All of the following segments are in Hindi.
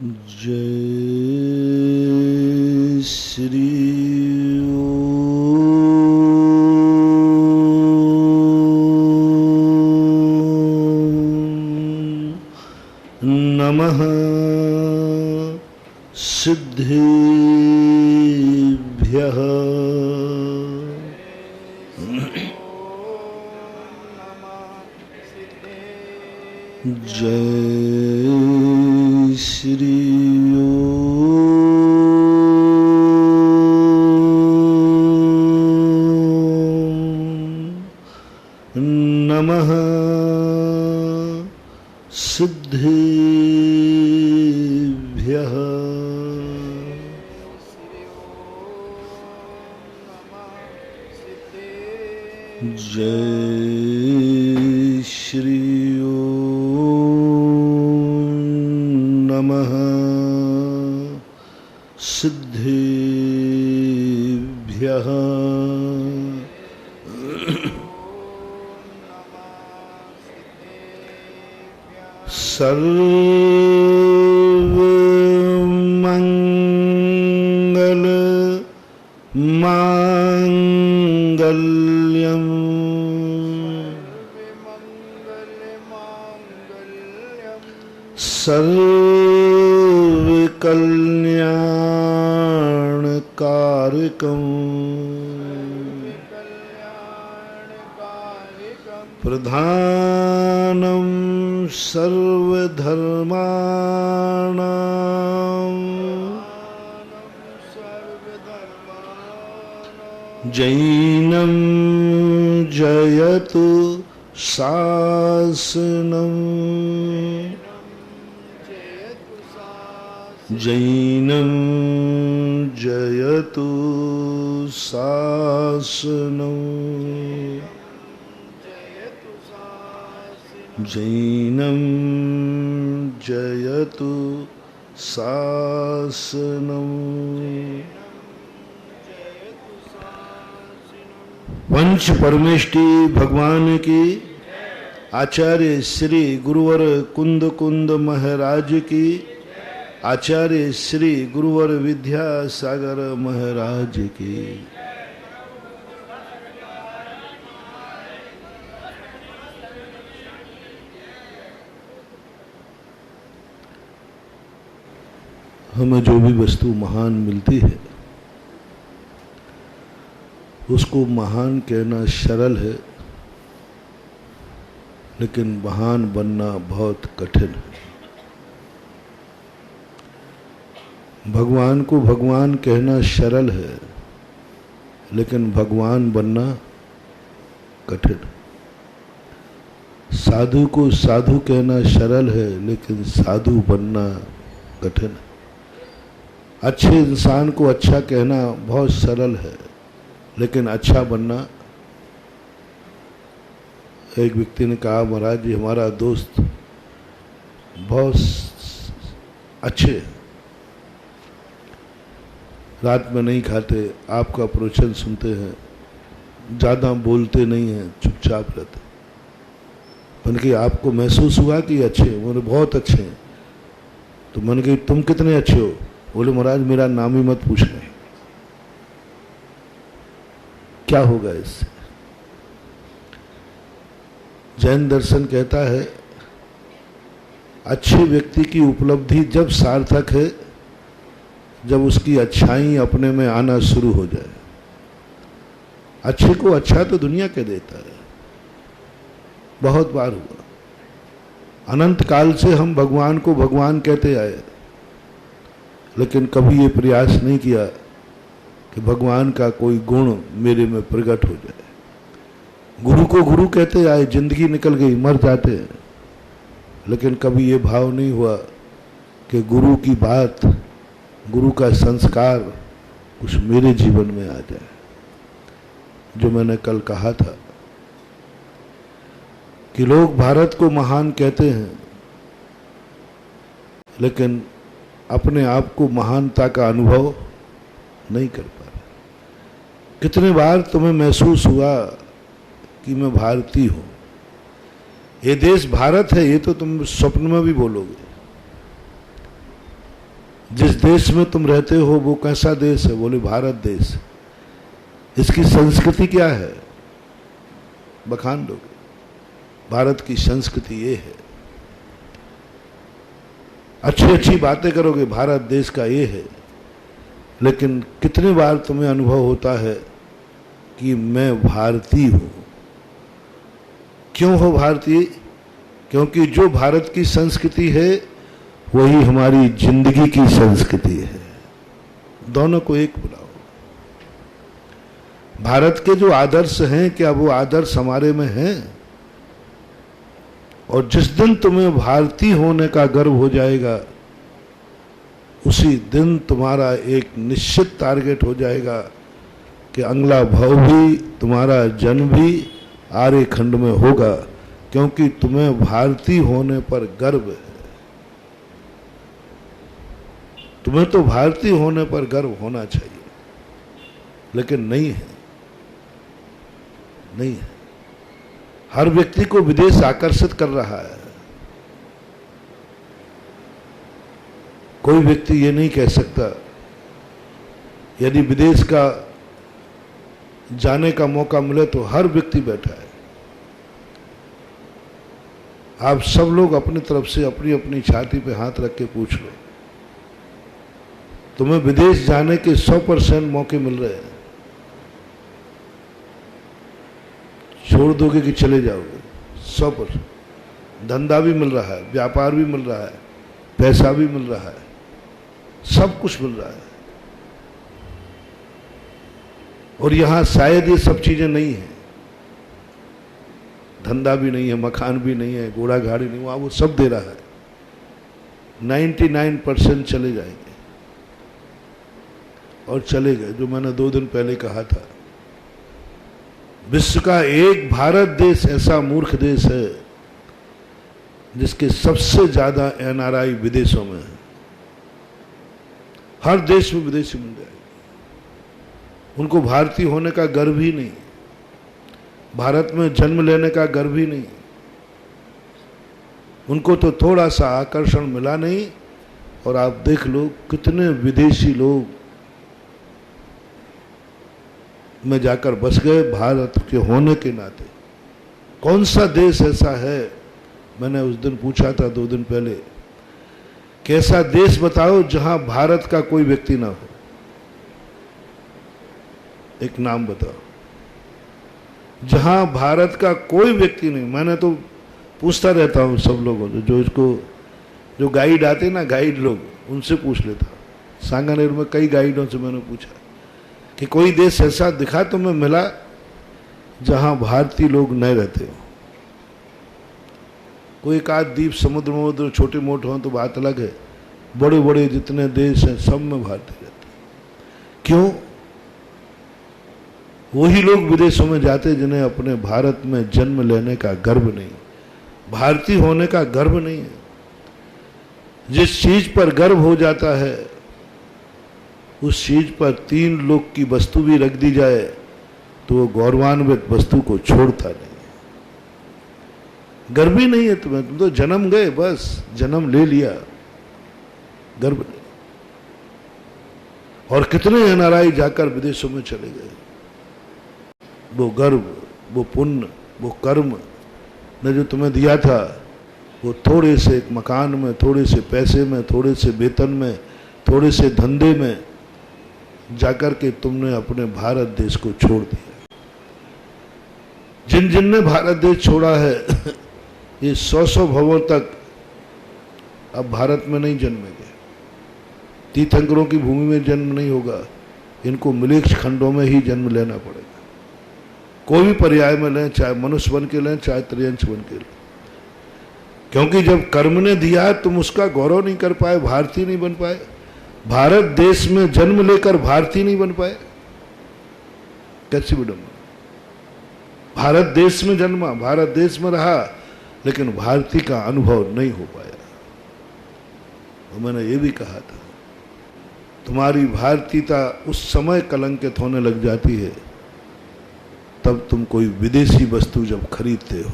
जय श्री नमः सिद्धेभ्यः। जय श्री नमः सिद्धेभ्यः। जय श्री नमः सिद्धेभ्यः। सर्वमंगल मांगल्यम् सर्वकल्याणकारकम् प्रधानं सर्वधर्माणां जैनं जयतु शासनम्। जैनं जयतु शासनम्। जैनं जयतु शासनम्। पंच परमेष्टि भगवान की, आचार्य श्री गुरुवर कुंद कुंद महाराज की, आचार्य श्री गुरुवर विद्यासागर महाराज की। हमें जो भी वस्तु महान मिलती है उसको महान कहना सरल है, लेकिन महान बनना बहुत कठिन है। भगवान को भगवान कहना सरल है, लेकिन भगवान बनना कठिन है। साधु को साधु कहना सरल है, लेकिन साधु बनना कठिन है। अच्छे इंसान को अच्छा कहना बहुत सरल है, लेकिन अच्छा बनना। एक व्यक्ति ने कहा, महाराज जी हमारा दोस्त बहुत अच्छे, रात में नहीं खाते, आपका प्रवचन सुनते हैं, ज़्यादा बोलते नहीं हैं, चुपचाप रहते। मैंने कहा आपको महसूस हुआ कि अच्छे? बोले बहुत अच्छे हैं। तो मैंने कहा तुम कितने अच्छे हो? बोले महाराज मेरा नाम ही मत पूछना। क्या होगा इससे? जैन दर्शन कहता है अच्छे व्यक्ति की उपलब्धि जब सार्थक है जब उसकी अच्छाई अपने में आना शुरू हो जाए। अच्छे को अच्छा तो दुनिया कह देता है, बहुत बार हुआ। अनंत काल से हम भगवान को भगवान कहते आए, लेकिन कभी ये प्रयास नहीं किया कि भगवान का कोई गुण मेरे में प्रकट हो जाए। गुरु को गुरु कहते आए, जिंदगी निकल गई, मर जाते हैं, लेकिन कभी ये भाव नहीं हुआ कि गुरु की बात, गुरु का संस्कार कुछ मेरे जीवन में आ जाए। जो मैंने कल कहा था कि लोग भारत को महान कहते हैं, लेकिन अपने आप को महानता का अनुभव नहीं कर पा रहे। कितने बार तुम्हें महसूस हुआ कि मैं भारतीय हूं? ये देश भारत है, ये तो तुम स्वप्न में भी बोलोगे। जिस देश में तुम रहते हो वो कैसा देश है? बोले भारत देश। इसकी संस्कृति क्या है? बखान लोगे, भारत की संस्कृति ये है। अच्छी अच्छी बातें करोगे, भारत देश का ये है। लेकिन कितनी बार तुम्हें अनुभव होता है कि मैं भारतीय हूं? क्यों हो भारतीय? क्योंकि जो भारत की संस्कृति है वही हमारी जिंदगी की संस्कृति है। दोनों को एक बुलाओ। भारत के जो आदर्श हैं, क्या वो आदर्श हमारे में हैं? और जिस दिन तुम्हें भारतीय होने का गर्व हो जाएगा, उसी दिन तुम्हारा एक निश्चित टारगेट हो जाएगा कि अगला भव भी, तुम्हारा जन्म भी आर्य खंड में होगा, क्योंकि तुम्हें भारतीय होने पर गर्व है। तुम्हें तो भारतीय होने पर गर्व होना चाहिए, लेकिन नहीं है, नहीं है। हर व्यक्ति को विदेश आकर्षित कर रहा है। कोई व्यक्ति ये नहीं कह सकता, यदि विदेश का जाने का मौका मिले तो हर व्यक्ति बैठा है। आप सब लोग अपनी तरफ से अपनी अपनी छाती पे हाथ रख के पूछ लो, तुम्हें विदेश जाने के 100% मौके मिल रहे हैं, छोड़ दोगे कि चले जाओगे? 100%। धंधा भी मिल रहा है, व्यापार भी मिल रहा है, पैसा भी मिल रहा है, सब कुछ मिल रहा है। और यहां शायद ये सब चीजें नहीं है, धंधा भी नहीं है, मकान भी नहीं है, घोड़ा गाड़ी नहीं, वहां वो सब दे रहा है। 99% चले जाएंगे और चले गए। जो मैंने 2 दिन पहले कहा था, विश्व का एक भारत देश ऐसा मूर्ख देश है जिसके सबसे ज्यादा एनआरआई विदेशों में है। हर देश में विदेशी मिल जाएंगे, उनको भारतीय होने का गर्व ही नहीं, भारत में जन्म लेने का गर्व ही नहीं। उनको तो थोड़ा सा आकर्षण मिला नहीं, और आप देख लो कितने विदेशी लोग में जाकर बस गए भारत के होने के नाते। कौन सा देश ऐसा है, मैंने उस दिन पूछा था 2 दिन पहले, कैसा देश बताओ जहां भारत का कोई व्यक्ति ना हो? एक नाम बताओ जहां भारत का कोई व्यक्ति नहीं। मैंने तो पूछता रहता हूं सब लोगों से, जो इसको जो गाइड आते ना, गाइड लोग, उनसे पूछ लेता हूं। सांगानेर में कई गाइडों से मैंने पूछा कि कोई देश ऐसा दिखा तुम्हें मिला जहां भारतीय लोग नहीं रहते हो। कोई एक आध द्वीप समुद्र छोटे मोटे हों तो बात अलग है, बड़े बड़े जितने देश हैं सब में भारतीय रहते हैं। क्यों? वही लोग विदेशों में जाते जिन्हें अपने भारत में जन्म लेने का गर्व नहीं, भारतीय होने का गर्व नहीं है। जिस चीज पर गर्व हो जाता है, उस चीज पर 3 लोक की वस्तु भी रख दी जाए तो वो गौरवान्वित वस्तु को छोड़ता नहीं। गर्व ही नहीं है तुम्हें, तुम तो जन्म गए, बस जन्म ले लिया, गर्व नहीं। और कितने एनआरआई जाकर विदेशों में चले गए। वो गर्व, वो पुण्य, वो कर्म ने जो तुम्हें दिया था, वो थोड़े से एक मकान में, थोड़े से पैसे में, थोड़े से वेतन में, थोड़े से धंधे में जाकर के तुमने अपने भारत देश को छोड़ दिया। जिन जिन ने भारत देश छोड़ा है ये 100 भवों तक अब भारत में नहीं जन्मेंगे। तीर्थंकरों की भूमि में जन्म नहीं होगा, इनको मिलेक्ष खंडों में ही जन्म लेना पड़ेगा। कोई भी पर्याय में लें, चाहे मनुष्य बन के लें, चाहे त्रियंश बन के लें। क्योंकि जब कर्म ने दिया तुम उसका गौरव नहीं कर पाए, भारतीय नहीं बन पाए, भारत देश में जन्म लेकर भारतीय नहीं बन पाए, कैसी विडंबना। भारत देश में जन्मा, भारत देश में रहा, लेकिन भारतीय का अनुभव नहीं हो पाया। और मैंने ये भी कहा था, तुम्हारी भारतीयता उस समय कलंकित होने लग जाती है तब तुम कोई विदेशी वस्तु जब खरीदते हो।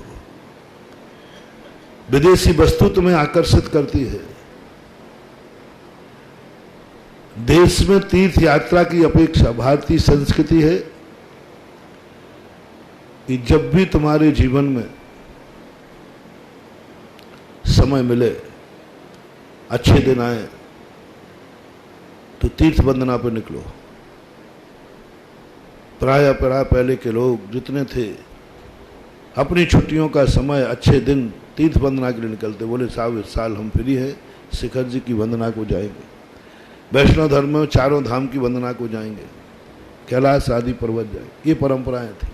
विदेशी वस्तु तुम्हें आकर्षित करती है। देश में तीर्थ यात्रा की अपेक्षा भारतीय संस्कृति है कि जब भी तुम्हारे जीवन में समय मिले, अच्छे दिन आए, तो तीर्थ वंदना पर निकलो। प्राय पहले के लोग जितने थे अपनी छुट्टियों का समय अच्छे दिन तीर्थ वंदना के लिए निकलते। बोले साहब इस साल हम फ्री है, शिखर जी की वंदना को जाएंगे, वैष्णव धर्म में चारों धाम की वंदना को जाएंगे, कैलाश आदि पर्वत जाएंगे। ये परंपराएं थी।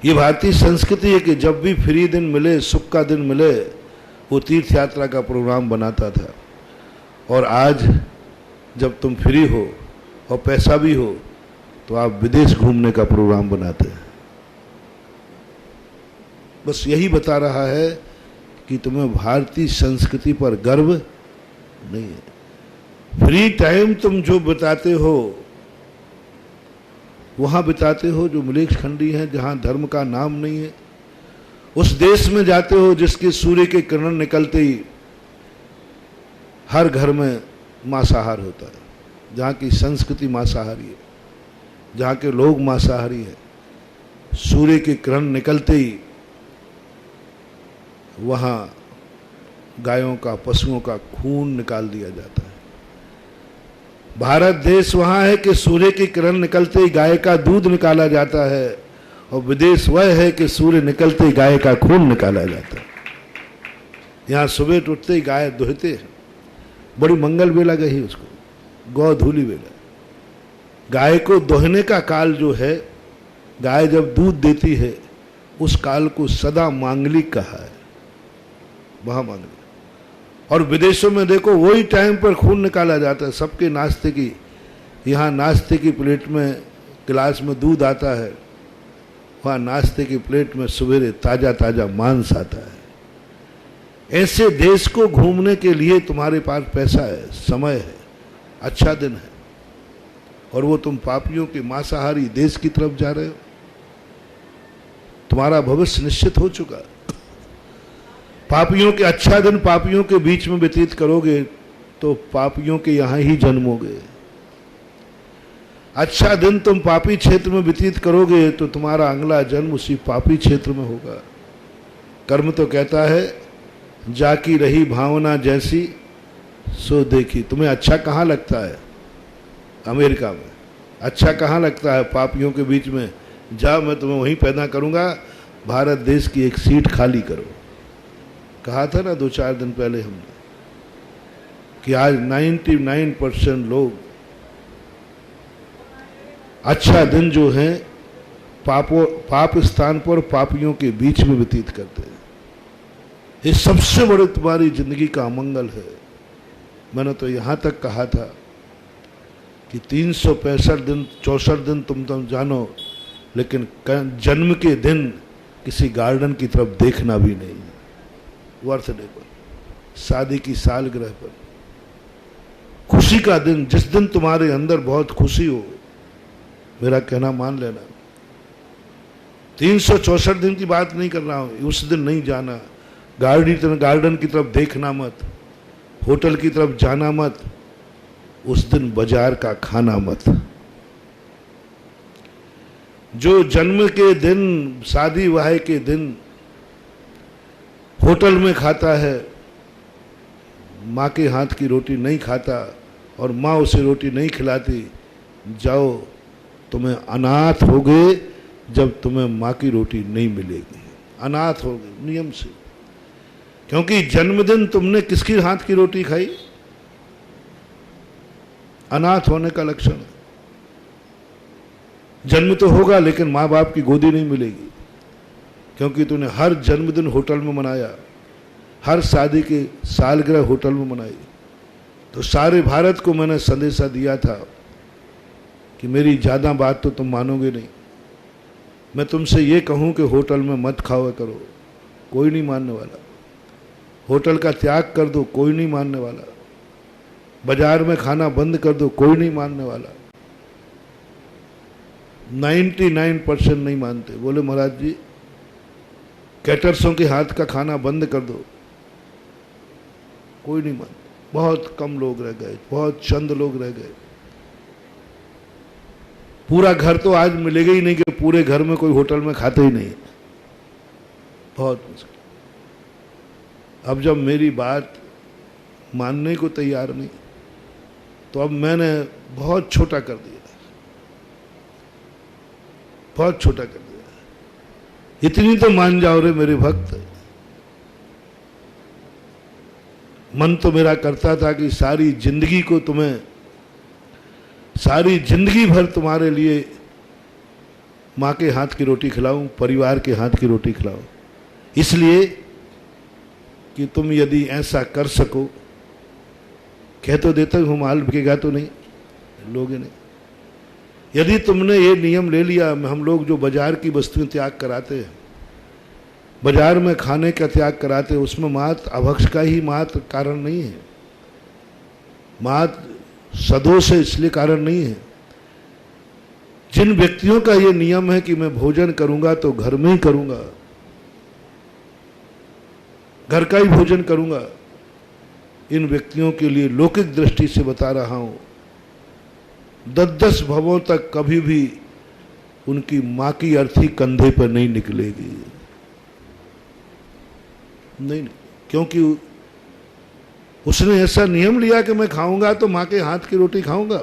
ये भारतीय संस्कृति है कि जब भी फ्री दिन मिले, सुख का दिन मिले, वो तीर्थ यात्रा का प्रोग्राम बनाता था। और आज जब तुम फ्री हो और पैसा भी हो तो आप विदेश घूमने का प्रोग्राम बनाते हैं। बस यही बता रहा है कि तुम्हें भारतीय संस्कृति पर गर्व नहीं है। फ्री टाइम तुम जो बिताते हो वहां बिताते हो जो मलेच्छखंडी हैं, जहां धर्म का नाम नहीं है। उस देश में जाते हो जिसके सूर्य के किरण निकलते ही हर घर में मांसाहार होता है, जहाँ की संस्कृति मांसाहारी है, जहाँ के लोग मांसाहारी हैं। सूर्य के किरण निकलते ही वहाँ गायों का, पशुओं का खून निकाल दिया जाता है। भारत देश वहाँ है कि सूर्य की किरण निकलते ही गाय का दूध निकाला जाता है, और विदेश वह है कि सूर्य निकलते ही गाय का खून निकाला जाता है। यहाँ सुबह उठते ही गाय दुहते हैं, बड़ी मंगल बेला गई उसको, गौधूली बेला। गाय को दोहने का काल जो है, गाय जब दूध देती है उस काल को सदा मांगलिक कहा है, महामांगलिक। और विदेशों में देखो वही टाइम पर खून निकाला जाता है। सबके नाश्ते की, यहाँ नाश्ते की प्लेट में गिलास में दूध आता है, वहाँ नाश्ते की प्लेट में सवेरे ताजा ताजा मांस आता है। ऐसे देश को घूमने के लिए तुम्हारे पास पैसा है, समय है, अच्छा दिन है, और वो तुम पापियों के मांसाहारी देश की तरफ जा रहे हो। तुम्हारा भविष्य निश्चित हो चुका। पापियों के अच्छा दिन पापियों के बीच में व्यतीत करोगे तो पापियों के यहां ही जन्मोगे। अच्छा दिन तुम पापी क्षेत्र में व्यतीत करोगे तो तुम्हारा अगला जन्म उसी पापी क्षेत्र में होगा। कर्म तो कहता है जाकी रही भावना जैसी सो देखी। तुम्हें अच्छा कहाँ लगता है? अमेरिका में अच्छा कहाँ लगता है? पापियों के बीच में। जाओ, मैं तुम्हें वहीं पैदा करूंगा, भारत देश की एक सीट खाली करो। कहा था ना 2-4 दिन पहले हमने कि आज 99% लोग अच्छा दिन जो है पाप स्थान पर पापियों के बीच में व्यतीत करते हैं। ये सबसे बड़े तुम्हारी जिंदगी का अमंगल है। मैंने तो यहाँ तक कहा था कि 365 दिन 64 दिन तुम जानो, लेकिन जन्म के दिन किसी गार्डन की तरफ देखना भी नहीं। बर्थडे पर, शादी की सालगिरह पर, खुशी का दिन, जिस दिन तुम्हारे अंदर बहुत खुशी हो, मेरा कहना मान लेना। 364 दिन की बात नहीं कर रहा हूं। उस दिन नहीं जाना, गार्डन की तरफ देखना मत, होटल की तरफ जाना मत, उस दिन बाजार का खाना मत। जो जन्म के दिन, शादी विवाह के दिन होटल में खाता है, माँ के हाथ की रोटी नहीं खाता और माँ उसे रोटी नहीं खिलाती, जाओ, तुम्हें अनाथ होगे जब तुम्हें माँ की रोटी नहीं मिलेगी। अनाथ होगे नियम से, क्योंकि जन्मदिन तुमने किसकी हाथ की रोटी खाई? अनाथ होने का लक्षण है। जन्म तो होगा लेकिन माँ बाप की गोदी नहीं मिलेगी, क्योंकि तूने हर जन्मदिन होटल में मनाया, हर शादी की सालगिरह होटल में मनाई। तो सारे भारत को मैंने संदेशा दिया था कि मेरी ज़्यादा बात तो तुम मानोगे नहीं। मैं तुमसे ये कहूँ कि होटल में मत खाओ करो, कोई नहीं मानने वाला। होटल का त्याग कर दो, कोई नहीं मानने वाला। बाजार में खाना बंद कर दो, कोई नहीं मानने वाला। 99% नहीं मानते। बोले महाराज जी कैटर्सों के हाथ का खाना बंद कर दो, कोई नहीं मानता। बहुत कम लोग रह गए, बहुत चंद लोग रह गए। पूरा घर तो आज मिलेगा ही नहीं कि पूरे घर में कोई होटल में खाते ही नहीं, बहुत मुश्किल। अब जब मेरी बात मानने को तैयार नहीं, तो अब मैंने बहुत छोटा कर दिया, बहुत छोटा कर दिया। इतनी तो मान जाओ रे मेरे भक्त। मन तो मेरा करता था कि सारी जिंदगी को तुम्हें, सारी जिंदगी भर तुम्हारे लिए माँ के हाथ की रोटी खिलाऊं, परिवार के हाथ की रोटी खिलाऊं, इसलिए कि तुम यदि ऐसा कर सको। कह तो देते हूं माल बिकेगा तो नहीं, लोगे नहीं। यदि तुमने ये नियम ले लिया, हम लोग जो बाजार की वस्तुएं त्याग कराते हैं, बाजार में खाने का त्याग कराते हैं, उसमें मात्र अभक्ष का ही मात्र कारण नहीं है, मात्र सदोष है इसलिए कारण नहीं है। जिन व्यक्तियों का ये नियम है कि मैं भोजन करूंगा तो घर में ही करूंगा, घर का ही भोजन करूंगा, इन व्यक्तियों के लिए लौकिक दृष्टि से बता रहा हूं, 10-10 भवों तक कभी भी उनकी मां की अर्थी कंधे पर नहीं निकलेगी। नहीं, क्योंकि उसने ऐसा नियम लिया कि मैं खाऊंगा तो मां के हाथ की रोटी खाऊंगा।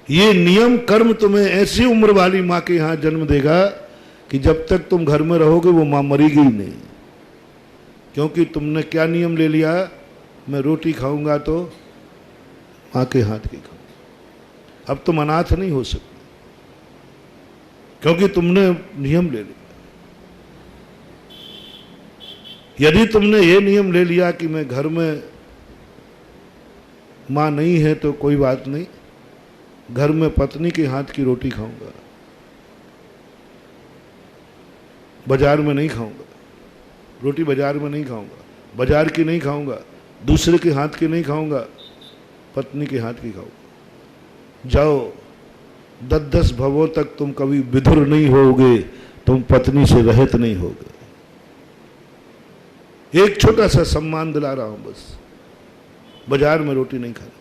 ये नियम कर्म तुम्हें ऐसी उम्र वाली मां के यहां जन्म देगा कि जब तक तुम घर में रहोगे वो मां मरेगी ही नहीं। क्योंकि तुमने क्या नियम ले लिया, मैं रोटी खाऊंगा तो मां के हाथ की खाऊंगा। अब तुम अनाथ नहीं हो सकते, क्योंकि तुमने नियम ले लिया। यदि तुमने ये नियम ले लिया कि मैं घर में मां नहीं है तो कोई बात नहीं, घर में पत्नी के हाथ की रोटी खाऊंगा, बाजार में नहीं खाऊंगा, रोटी बाजार में नहीं खाऊंगा, बाजार की नहीं खाऊंगा, दूसरे के हाथ की नहीं खाऊंगा, पत्नी के हाथ की खाऊंगा। जाओ, 10-10 भवों तक तुम कभी विधुर नहीं होगे, तुम पत्नी से रहित नहीं होगे। एक छोटा सा सम्मान दिला रहा हूं बस। बाजार में रोटी नहीं खानी,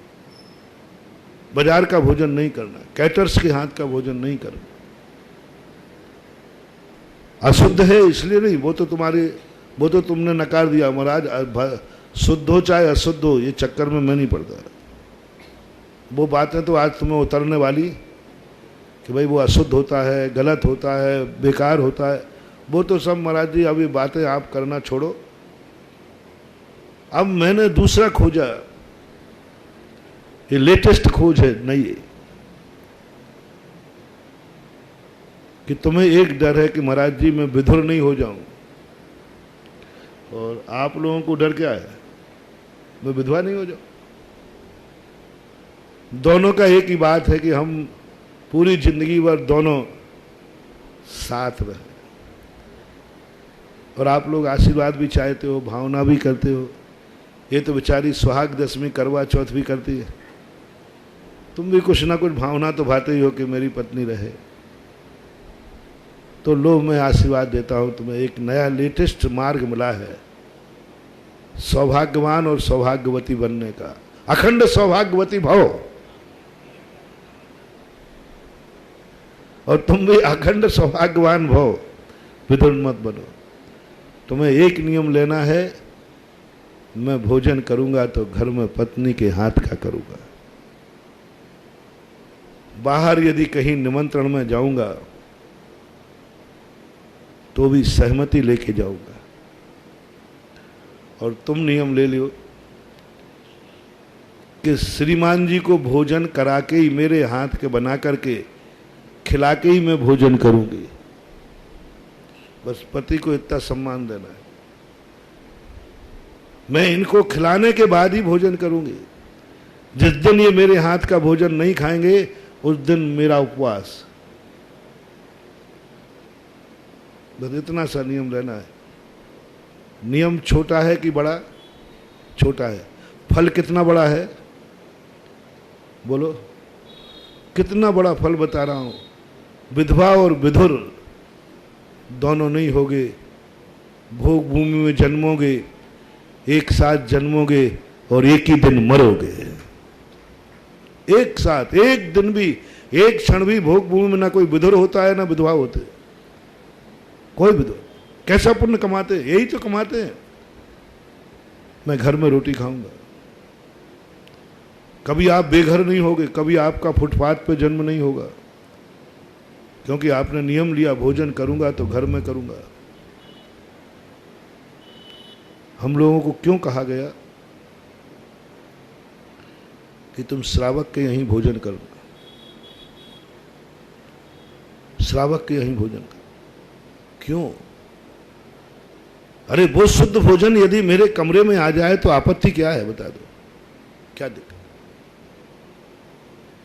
बाजार का भोजन नहीं करना, कैटर्स के हाथ का भोजन नहीं करना। अशुद्ध है इसलिए नहीं, वो तो तुमने नकार दिया महाराज, शुद्ध हो चाहे अशुद्ध हो, ये चक्कर में मैं नहीं पड़ता। वो बातें तो आज तुम्हें उतरने वाली कि भाई वो अशुद्ध होता है, गलत होता है, बेकार होता है, वो तो सब महाराज जी अभी बातें आप करना छोड़ो। अब मैंने दूसरा खोजा, ये लेटेस्ट खोज है नई, कि तुम्हें एक डर है कि महाराज जी मैं विधुर नहीं हो जाऊं, और आप लोगों को डर क्या है, मैं विधवा नहीं हो जाऊं। दोनों का एक ही बात है कि हम पूरी जिंदगी भर दोनों साथ रहे, और आप लोग आशीर्वाद भी चाहते हो, भावना भी करते हो। ये तो बेचारी सुहाग दशमी करवा चौथ भी करती है, तुम भी कुछ ना कुछ भावना तो भाते ही हो कि मेरी पत्नी रहे। तो लो, मैं आशीर्वाद देता हूं तुम्हें, एक नया लेटेस्ट मार्ग मिला है सौभाग्यवान और सौभाग्यवती बनने का। अखंड सौभाग्यवती भव, और तुम भी अखंड सौभाग्यवान भव, विधुर मत बनो। तुम्हें एक नियम लेना है, मैं भोजन करूंगा तो घर में पत्नी के हाथ का करूंगा। बाहर यदि कहीं निमंत्रण में जाऊंगा तो भी सहमति लेके जाऊंगा। और तुम नियम ले लियो कि श्रीमान जी को भोजन करा के ही, मेरे हाथ के बना करके खिला के ही मैं भोजन करूंगी। बस पति को इतना सम्मान देना है। मैं इनको खिलाने के बाद ही भोजन करूंगी। जिस दिन ये मेरे हाथ का भोजन नहीं खाएंगे उस दिन मेरा उपवास। बस इतना सा नियम रहना है। नियम छोटा है कि बड़ा? छोटा है। फल कितना बड़ा है बोलो? कितना बड़ा फल बता रहा हूं। विधवा और विधुर दोनों नहीं होगे, भोग भूमि में जन्मोगे, एक साथ जन्मोगे, और एक ही दिन मरोगे। एक साथ, एक दिन भी, एक क्षण भी भोग भूमि में ना कोई विधुर होता है ना विधवा होते, कोई विधुर। कैसा पुण्य कमाते? यही तो कमाते हैं, मैं घर में रोटी खाऊंगा। कभी आप बेघर नहीं होगे, कभी आपका फुटपाथ पे जन्म नहीं होगा, क्योंकि आपने नियम लिया भोजन करूंगा तो घर में करूंगा। हम लोगों को क्यों कहा गया कि तुम श्रावक के यहीं भोजन करो, श्रावक के यहीं भोजन करो? क्यों? अरे वो शुद्ध भोजन यदि मेरे कमरे में आ जाए तो आपत्ति क्या है, बता दो, क्या दिक्कत?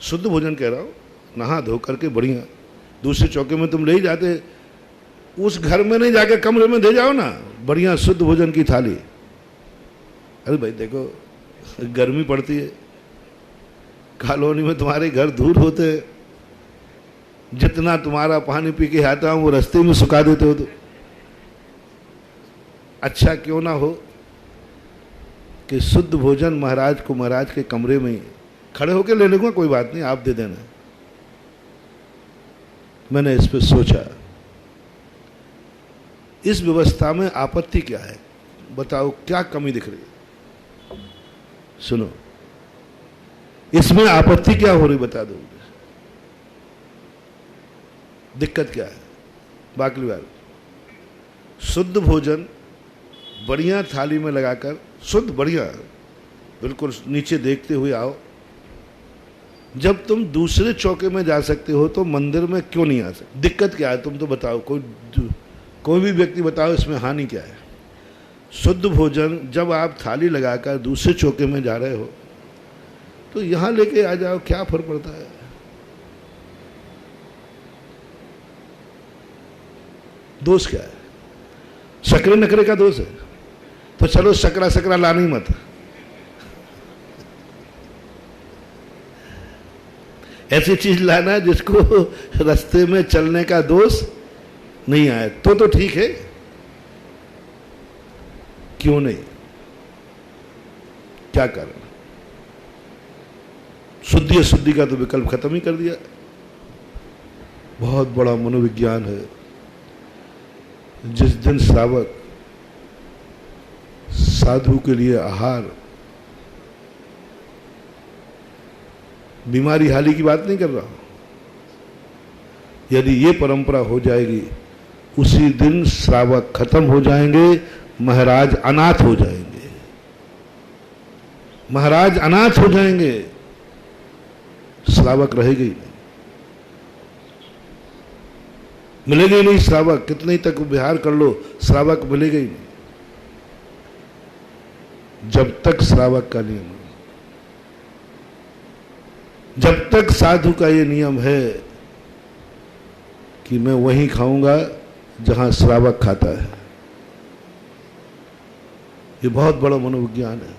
शुद्ध भोजन कह रहा हूं, नहा धो करके बढ़िया, दूसरे चौके में तुम ले ही जाते, उस घर में नहीं जाके कमरे में दे जाओ ना बढ़िया शुद्ध भोजन की थाली। अरे भाई देखो, गर्मी पड़ती है, कॉलोनी में तुम्हारे घर दूर होते, जितना तुम्हारा पानी पी के आता हूं वो रास्ते में सुखा देते हो, तो अच्छा क्यों ना हो कि शुद्ध भोजन महाराज को महाराज के कमरे में ही खड़े होकर ले लूंगा, कोई बात नहीं, आप दे देना। मैंने इस पर सोचा, इस व्यवस्था में आपत्ति क्या है, बताओ क्या कमी दिख रही है? सुनो, इसमें आपत्ति क्या हो रही, बता दो, दिक्कत क्या है? बाकी बात, शुद्ध भोजन बढ़िया थाली में लगाकर, शुद्ध बढ़िया बिल्कुल नीचे देखते हुए आओ। जब तुम दूसरे चौके में जा सकते हो तो मंदिर में क्यों नहीं आ सकते? दिक्कत क्या है? तुम तो बताओ, कोई भी व्यक्ति बताओ, इसमें हानि क्या है? शुद्ध भोजन जब आप थाली लगाकर दूसरे चौके में जा रहे हो तो यहां लेके आ जाओ, क्या फर्क पड़ता है? दोष क्या है? शकरे नकरे का दोष है? तो चलो शकरा शकरा लानी मत, ऐसी चीज लाना जिसको रास्ते में चलने का दोष नहीं आए, तो ठीक है, क्यों नहीं? क्या कारण? शुद्धि अशुद्धि का तो विकल्प खत्म ही कर दिया। बहुत बड़ा मनोविज्ञान है। जिस दिन श्रावक साधु के लिए आहार, बीमारी हाली की बात नहीं कर रहा हूं, यदि ये परंपरा हो जाएगी, उसी दिन श्रावक खत्म हो जाएंगे, महाराज अनाथ हो जाएंगे, महाराज अनाथ हो जाएंगे, श्रावक रहेगा ही नहीं, मिलेगा ही नहीं श्रावक। कितने तक विहार कर लो, श्रावक मिलेगा ही नहीं, जब तक श्रावक का नियम, जब तक साधु का ये नियम है कि मैं वहीं खाऊंगा जहां श्रावक खाता है। ये बहुत बड़ा मनोविज्ञान है।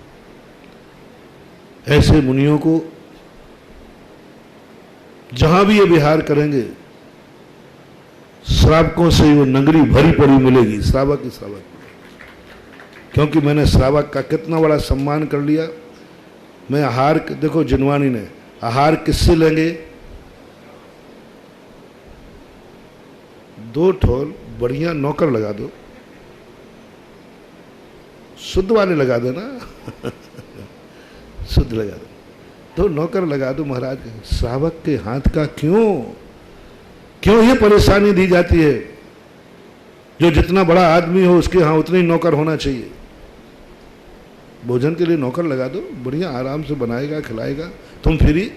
ऐसे मुनियों को जहां भी ये विहार करेंगे, श्रावकों से वो नगरी भरी पड़ी मिलेगी, श्रावक ही श्रावक। क्योंकि मैंने श्रावक का कितना बड़ा सम्मान कर लिया। मैं आहार, देखो जिनवानी ने आहार किससे लेंगे? 2 ठोल बढ़िया नौकर लगा दो, शुद्ध वाले लगा दो ना शुद्ध लगा दो, 2 नौकर लगा दो महाराज। श्रावक के हाथ का क्यों ये परेशानी दी जाती है? जो जितना बड़ा आदमी हो उसके यहाँ उतने ही नौकर होना चाहिए। भोजन के लिए नौकर लगा दो, बढ़िया आराम से बनाएगा, खिलाएगा, तुम फिर ही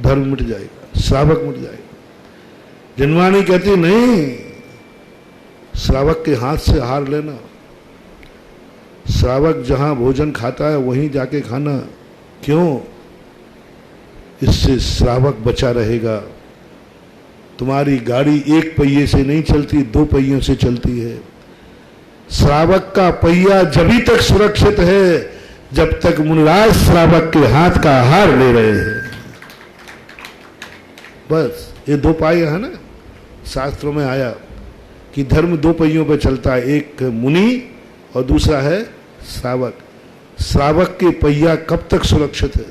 धर्म मिट जाएगा, श्रावक मिट जाएगा। जिनवानी कहती नहीं, श्रावक के हाथ से आहार लेना, श्रावक जहां भोजन खाता है वहीं जाके खाना। क्यों? इससे श्रावक बचा रहेगा। तुम्हारी गाड़ी 1 पहिए से नहीं चलती, 2 पहियों से चलती है। श्रावक का पहिया जभी तक सुरक्षित है जब तक मुनिराज श्रावक के हाथ का आहार ले रहे हैं। बस ये 2 पाया है ना, शास्त्रों में आया कि धर्म 2 पहियों पर चलता है, एक मुनि और दूसरा है श्रावक। श्रावक के पहिया कब तक सुरक्षित है?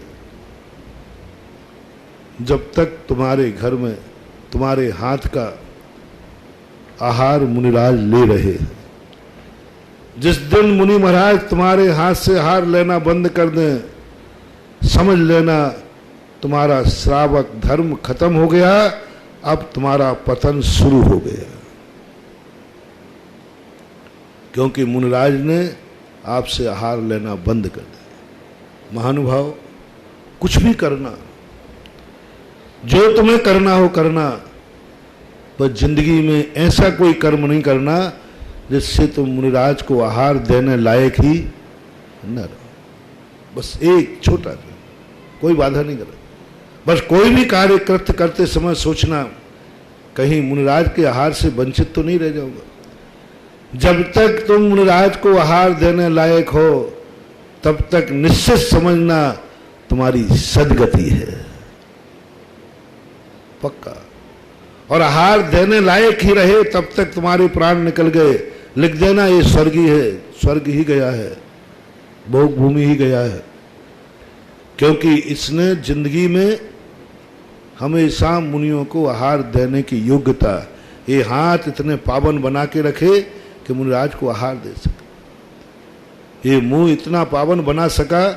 जब तक तुम्हारे घर में तुम्हारे हाथ का आहार मुनिराज ले रहे। जिस दिन मुनि महाराज तुम्हारे हाथ से आहार लेना बंद कर दें, समझ लेना तुम्हारा श्रावक धर्म खत्म हो गया, अब तुम्हारा पतन शुरू हो गया। क्योंकि मुनिराज ने आपसे आहार लेना बंद कर दिया। महानुभाव, कुछ भी करना, जो तुम्हें करना हो करना, पर जिंदगी में ऐसा कोई कर्म नहीं करना जिससे तुम मुनिराज को आहार देने लायक ही न रहो। बस एक छोटा, कोई बाधा नहीं कर, बस कोई भी कार्य कृत्य करते समय सोचना कहीं मुनिराज के आहार से वंचित तो नहीं रह जाऊंगा। जब तक तुम मुनिराज को आहार देने लायक हो तब तक निश्चित समझना तुम्हारी सदगति है, पक्का। और आहार देने लायक ही रहे तब तक तुम्हारे प्राण निकल गए, लिख देना ये स्वर्ग ही है, स्वर्ग ही गया है, भोग भूमि ही गया है। क्योंकि इसने जिंदगी में हमेशा मुनियों को आहार देने की योग्यता, ये हाथ इतने पावन बना के रखे कि मुनिराज को आहार दे सके, ये मुंह इतना पावन बना सका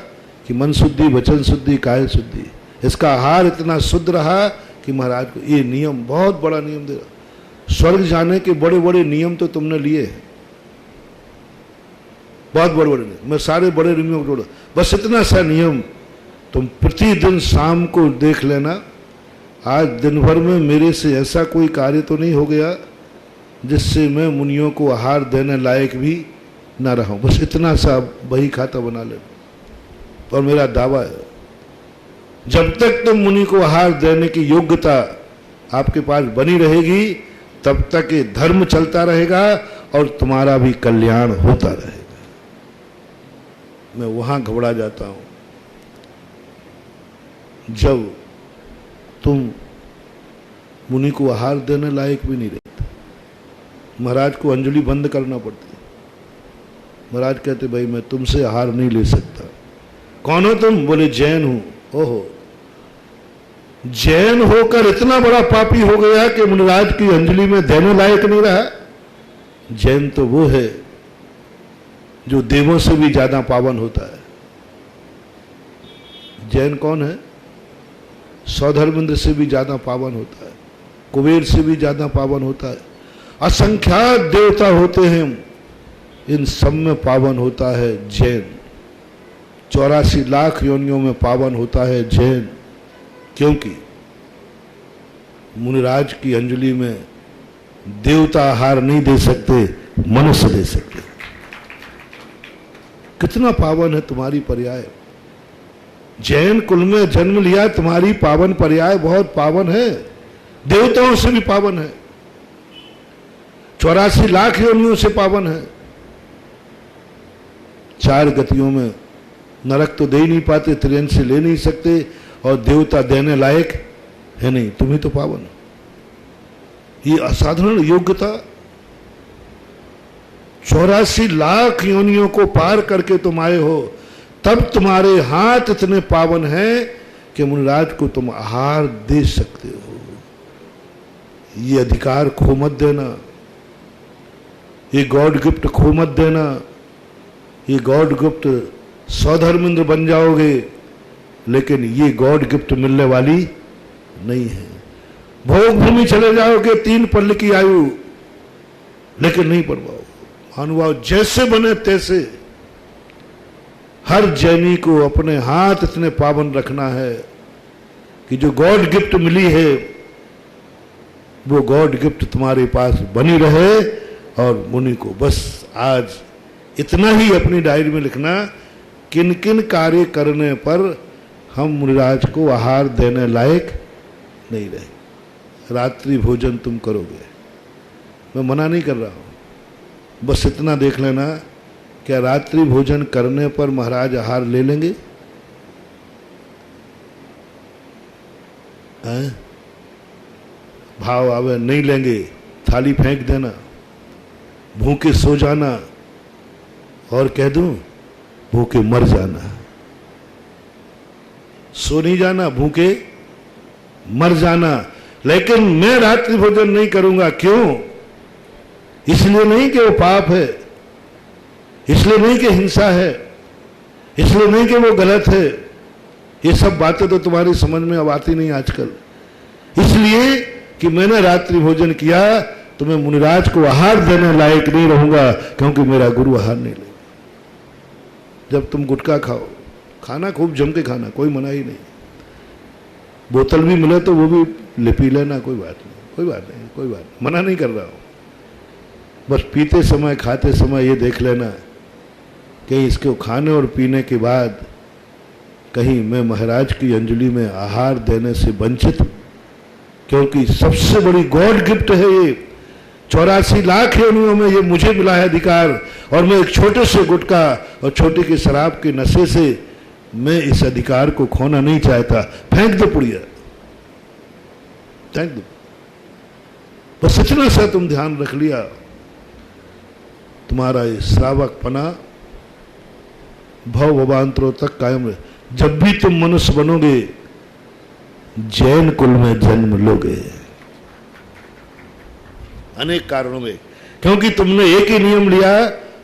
कि मन शुद्धि, वचन शुद्धि, काय शुद्धि, इसका आहार इतना शुद्ध रहा कि महाराज को ये नियम, बहुत बड़ा नियम दे रहा। स्वर्ग जाने के बड़े बड़े नियम तो तुमने लिए हैं, बहुत बड़े बड़े नियम, मैं सारे बड़े नियम जोड़ा, बस इतना सा नियम तुम प्रतिदिन शाम को देख लेना। आज दिन भर में मेरे से ऐसा कोई कार्य तो नहीं हो गया जिससे मैं मुनियों को आहार देने लायक भी ना रहा हूं। बस इतना सा बही खाता बना लेना। और मेरा दावा है, जब तक तुम मुनि को आहार देने की योग्यता आपके पास बनी रहेगी तब तक ये धर्म चलता रहेगा और तुम्हारा भी कल्याण होता रहेगा। मैं वहां घबरा जाता हूं जब तुम मुनि को आहार देने लायक भी नहीं रहते। महाराज को अंजलि बंद करना पड़ती है। महाराज कहते भाई मैं तुमसे आहार नहीं ले सकता। कौन हो तुम? बोले जैन हूं। ओहो, जैन होकर इतना बड़ा पापी हो गया कि मुनिराज की अंजलि में देने लायक नहीं रहा। जैन तो वो है जो देवों से भी ज्यादा पावन होता है। जैन कौन है? सौधर्मेंद्र से भी ज्यादा पावन होता है, कुबेर से भी ज्यादा पावन होता है, असंख्यात देवता होते हैं, इन सब में पावन होता है जैन। 84 लाख योनियों में पावन होता है जैन। क्योंकि मुनिराज की अंजलि में देवता आहार नहीं दे सकते, मनुष्य दे सकते। कितना पावन है तुम्हारी पर्याय। जैन कुल में जन्म लिया, तुम्हारी पावन पर्याय बहुत पावन है, देवताओं से भी पावन है, 84 लाख योनियों से पावन है। 4 गतियों में नरक तो दे ही नहीं पाते, त्रियन से ले नहीं सकते, और देवता देने लायक है नहीं, तुम्हें तो पावन। ये असाधारण योग्यता, 84 लाख योनियों को पार करके तुम आए हो, तब तुम्हारे हाथ इतने पावन हैं कि मुनिराज को तुम आहार दे सकते हो। ये अधिकार खो मत देना, ये गॉड गिफ्ट खो मत देना। ये गॉड गिफ्ट सौधर्मेंद्र बन जाओगे, लेकिन ये गॉड गिफ्ट मिलने वाली नहीं है। भोग भूमि चले जाओगे 3 पल की आयु, लेकिन नहीं पढ़ पाओगे। अनुभाव जैसे बने तैसे हर जैनी को अपने हाथ इतने पावन रखना है कि जो गॉड गिफ्ट मिली है वो गॉड गिफ्ट तुम्हारे पास बनी रहे। और मुनि को बस आज इतना ही अपनी डायरी में लिखना, किन किन कार्य करने पर हम मुनिराज को आहार देने लायक नहीं रहे। रात्रि भोजन तुम करोगे, मैं मना नहीं कर रहा हूं, बस इतना देख लेना, क्या रात्रि भोजन करने पर महाराज आहार ले लेंगे? भाव आवे नहीं लेंगे, थाली फेंक देना, भूखे सो जाना और कह दूं भूखे मर जाना, सो नहीं जाना, भूखे मर जाना। लेकिन मैं रात्रि भोजन नहीं करूंगा। क्यों? इसलिए नहीं कि वो पाप है, इसलिए नहीं कि हिंसा है, इसलिए नहीं कि वो गलत है। ये सब बातें तो तुम्हारी समझ में अब आती नहीं आजकल। इसलिए कि मैंने रात्रि भोजन किया तो मैं मुनिराज को आहार देने लायक नहीं रहूंगा, क्योंकि मेरा गुरु आहार नहीं लेगा। जब तुम गुटखा खाओ, खाना खूब जम के खाना, कोई मना ही नहीं। बोतल भी मिले तो वो भी पी लेना, कोई बात नहीं, कोई बात नहीं, कोई बात नहीं, मना नहीं कर रहा हूं। बस पीते समय खाते समय ये देख लेना कि इसको खाने और पीने के बाद कहीं मैं महाराज की अंजलि में आहार देने से वंचित हूं, क्योंकि सबसे बड़ी गॉड गिफ्ट है ये। 84 लाख योनियों में ये मुझे मिला है अधिकार, और मैं एक छोटे से गुटखा और छोटी की शराब के नशे से मैं इस अधिकार को खोना नहीं चाहता। फेंक दो पुड़िया, फेंक दो। बस इतना सा तुम ध्यान रख लिया, तुम्हारा ये श्रावक पना भव भवांतरों तक कायम रहे। जब भी तुम मनुष्य बनोगे, जैन कुल में जन्म लोगे, अनेक कारणों में। क्योंकि तुमने एक ही नियम लिया,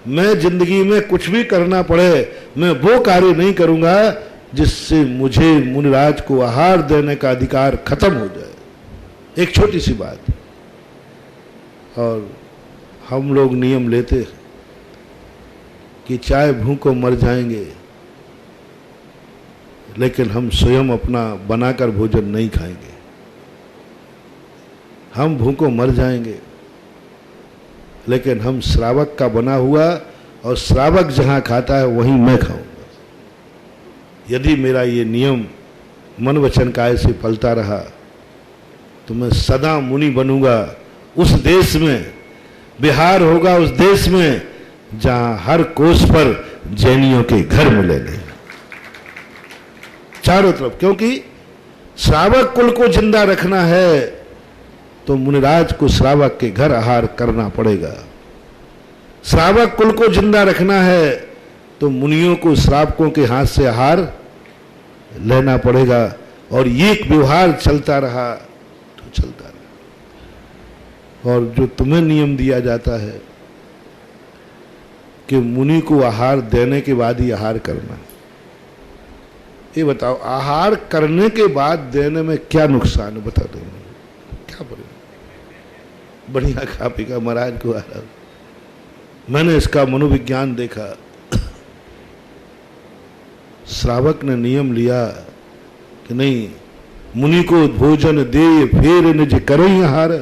मैं जिंदगी में कुछ भी करना पड़े, मैं वो कार्य नहीं करूंगा जिससे मुझे मुनिराज को आहार देने का अधिकार खत्म हो जाए। एक छोटी सी बात। और हम लोग नियम लेते कि चाहे भूखों मर जाएंगे, लेकिन हम स्वयं अपना बनाकर भोजन नहीं खाएंगे। हम भूखों मर जाएंगे, लेकिन हम श्रावक का बना हुआ, और श्रावक जहां खाता है वहीं मैं खाऊंगा। यदि मेरा ये नियम मन वचन काय से फलता रहा तो मैं सदा मुनि बनूंगा। उस देश में बिहार होगा, उस देश में जहां हर कोस पर जैनियों के घर मिलेंगे चारों तरफ। क्योंकि श्रावक कुल को जिंदा रखना है तो मुनिराज को श्रावक के घर आहार करना पड़ेगा। श्रावक कुल को जिंदा रखना है तो मुनियों को श्रावकों के हाथ से आहार लेना पड़ेगा। और ये एक व्यवहार चलता रहा तो चलता रहा। और जो तुम्हें नियम दिया जाता है कि मुनि को आहार देने के बाद ही आहार करना, ये बताओ, आहार करने के बाद देने में क्या नुकसान है? बता दो, क्या बोले? बढ़िया खा पी का महाराज को आहार। मैंने इसका मनोविज्ञान देखा। श्रावक ने नियम लिया कि नहीं, मुनि को भोजन दे फिर निज करें आहार।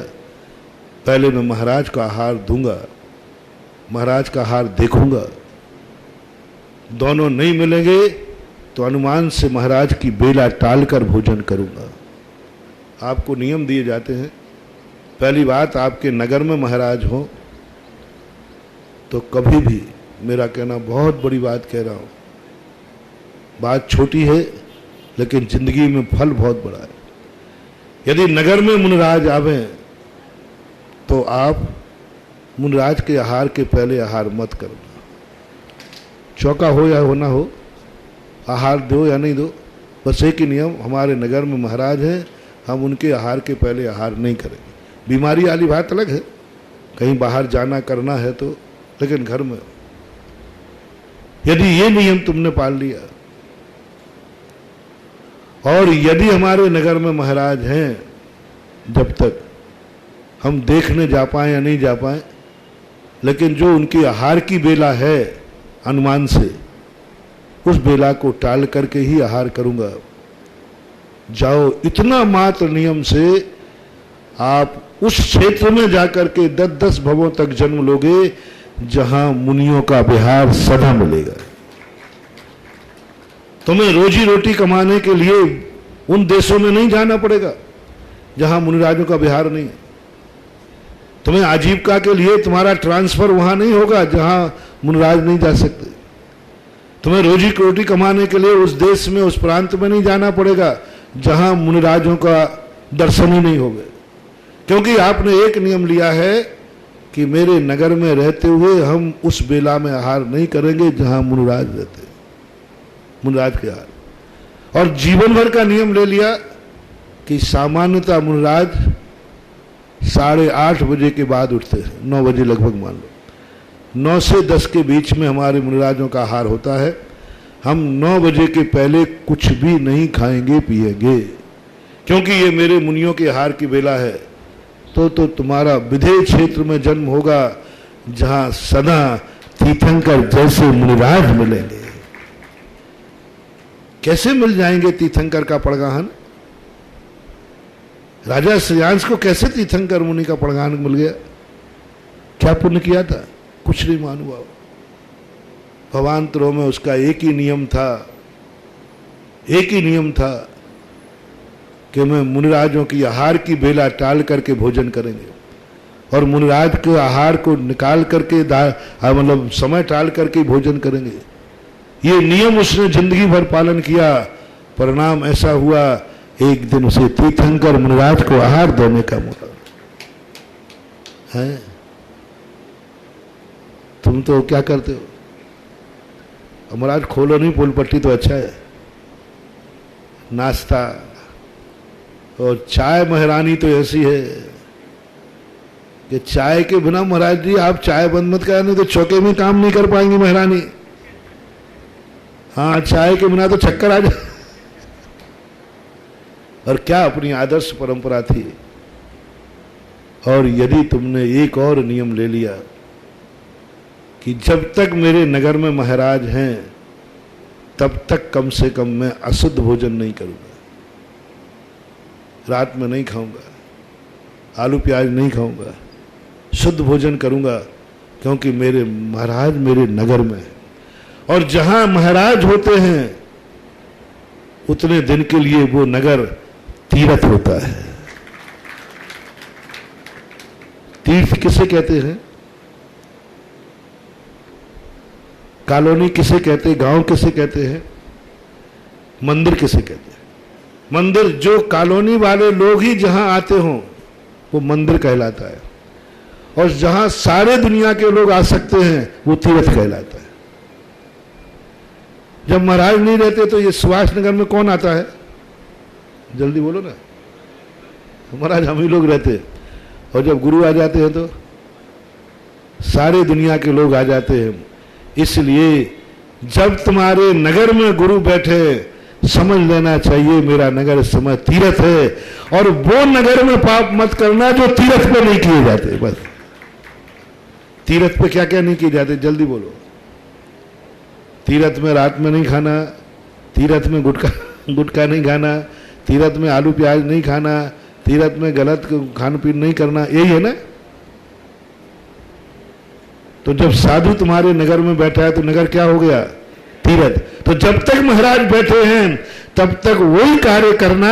पहले मैं महाराज का आहार दूंगा, महाराज का आहार देखूंगा। दोनों नहीं मिलेंगे तो अनुमान से महाराज की बेला टालकर भोजन करूंगा। आपको नियम दिए जाते हैं। पहली बात, आपके नगर में महाराज हो तो कभी भी, मेरा कहना बहुत बड़ी बात कह रहा हूं, बात छोटी है लेकिन जिंदगी में फल बहुत बड़ा है। यदि नगर में मुनिराज आवे तो आप मुनिराज के आहार के पहले आहार मत करो। चौका हो या होना हो, आहार दो या नहीं दो, बस एक ही नियम, हमारे नगर में महाराज हैं, हम उनके आहार के पहले आहार नहीं करेंगे। बीमारी वाली बात अलग है, कहीं बाहर जाना करना है तो, लेकिन घर में यदि ये नियम तुमने पाल लिया, और यदि हमारे नगर में महाराज हैं, जब तक हम देखने जा पाए या नहीं जा पाए, लेकिन जो उनकी आहार की बेला है अनुमान से, उस बेला को टाल करके ही आहार करूंगा। जाओ, इतना मात्र नियम से आप उस क्षेत्र में जाकर के 10-10 भवों तक जन्म लोगे जहां मुनियों का विहार सदा मिलेगा। तुम्हें रोजी रोटी कमाने के लिए उन देशों में नहीं जाना पड़ेगा जहां मुनिराजों का विहार नहीं है। तुम्हें आजीविका के लिए तुम्हारा ट्रांसफर वहां नहीं होगा जहां मुनिराज नहीं जा सकते। तुम्हें रोजी रोटी कमाने के लिए उस देश में, उस प्रांत में नहीं जाना पड़ेगा जहां मुनिराजों का दर्शन ही नहीं होगा। क्योंकि आपने एक नियम लिया है कि मेरे नगर में रहते हुए हम उस बेला में आहार नहीं करेंगे जहां मुनिराज रहते हैं। मुनिराज के हार। और जीवन भर का नियम ले लिया कि सामान्यतः मुनिराज 8:30 बजे के बाद उठते हैं, 9 बजे लगभग मान लो, 9 से 10 के बीच में हमारे मुनिराजों का आहार होता है। हम 9 बजे के पहले कुछ भी नहीं खाएंगे पिएंगे, क्योंकि ये मेरे मुनियों के आहार की बेला है। तो तुम्हारा विधेय क्षेत्र में जन्म होगा, जहां सदा तीर्थंकर जैसे मुनिराज मिलेंगे। कैसे मिल जाएंगे तीर्थंकर का पड़गाहन? राजा श्रेयांश को कैसे तीर्थंकर मुनि का पड़गाहन मिल गया? क्या पुण्य किया था? कुछ नहीं मानुभाव। भवांतरों में उसका एक ही नियम था कि मैं मुनिराजों की आहार की बेला टाल करके भोजन करेंगे, और मुनिराज के आहार को निकाल करके मतलब समय टाल करके भोजन करेंगे। ये नियम उसने जिंदगी भर पालन किया। परिणाम ऐसा हुआ, एक दिन उसे तीर्थंकर मुनिराज को आहार देने का मौका है। तुम तो क्या करते हो? महाराज खोलो नहीं पुल पट्टी तो अच्छा है, नाश्ता और चाय। महारानी तो ऐसी है कि चाय के बिना महाराज जी आप चाय बंद मत करें, नहीं तो चौके में काम नहीं कर पाएंगी महारानी। हाँ, चाय के बिना तो चक्कर आ जाए। और क्या अपनी आदर्श परंपरा थी। और यदि तुमने एक और नियम ले लिया कि जब तक मेरे नगर में महाराज हैं तब तक कम से कम मैं अशुद्ध भोजन नहीं करूंगा, रात में नहीं खाऊंगा, आलू प्याज नहीं खाऊंगा, शुद्ध भोजन करूंगा, क्योंकि मेरे महाराज मेरे नगर में है। और जहां महाराज होते हैं उतने दिन के लिए वो नगर तीर्थ होता है। तीर्थ किसे कहते हैं? कॉलोनी किसे कहते हैं? गांव किसे कहते हैं? मंदिर किसे कहते हैं? मंदिर जो कॉलोनी वाले लोग ही जहां आते हों वो मंदिर कहलाता है, और जहां सारे दुनिया के लोग आ सकते हैं वो तीर्थ कहलाता है। जब महाराज नहीं रहते तो ये सुभाष नगर में कौन आता है? जल्दी बोलो ना। महाराज हम ही लोग रहते, और जब गुरु आ जाते हैं तो सारे दुनिया के लोग आ जाते हैं। इसलिए जब तुम्हारे नगर में गुरु बैठे समझ लेना चाहिए मेरा नगर इस समय तीर्थ है। और वो नगर में पाप मत करना जो तीर्थ पे नहीं किए जाते। बस तीर्थ पे क्या क्या नहीं किए जाते, जल्दी बोलो। तीर्थ में रात में नहीं खाना, तीर्थ में गुटखा नहीं खाना, तीर्थ में आलू प्याज नहीं खाना, तीर्थ में गलत खान पीन नहीं करना, यही है ना। तो जब साधु तुम्हारे नगर में बैठा है तो नगर क्या हो गया? तीर्थ। तो जब तक महाराज बैठे हैं तब तक वही कार्य करना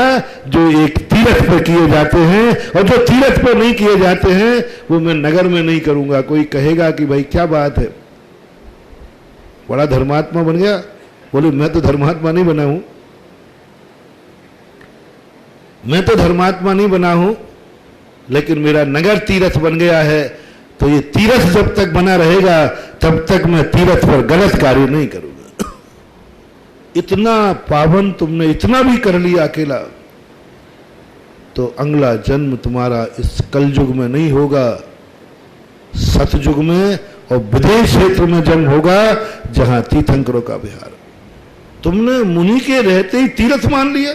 जो एक तीर्थ पर किए जाते हैं, और जो तीर्थ पर नहीं किए जाते हैं वो मैं नगर में नहीं करूंगा। कोई कहेगा कि भाई क्या बात है, बड़ा धर्मात्मा बन गया। बोले मैं तो धर्मात्मा नहीं बना हूं, मैं तो धर्मात्मा नहीं बना हूं, लेकिन मेरा नगर तीर्थ बन गया है। तो ये तीर्थ जब तक बना रहेगा तब तक मैं तीर्थ पर गलत कार्य नहीं करूंगा। इतना पावन तुमने इतना भी कर लिया अकेला, तो अगला जन्म तुम्हारा इस कलयुग में नहीं होगा, सतयुग में और विदेश क्षेत्र में जन्म होगा जहां तीर्थंकरों का विहार। तुमने मुनि के रहते ही तीर्थ मान लिया।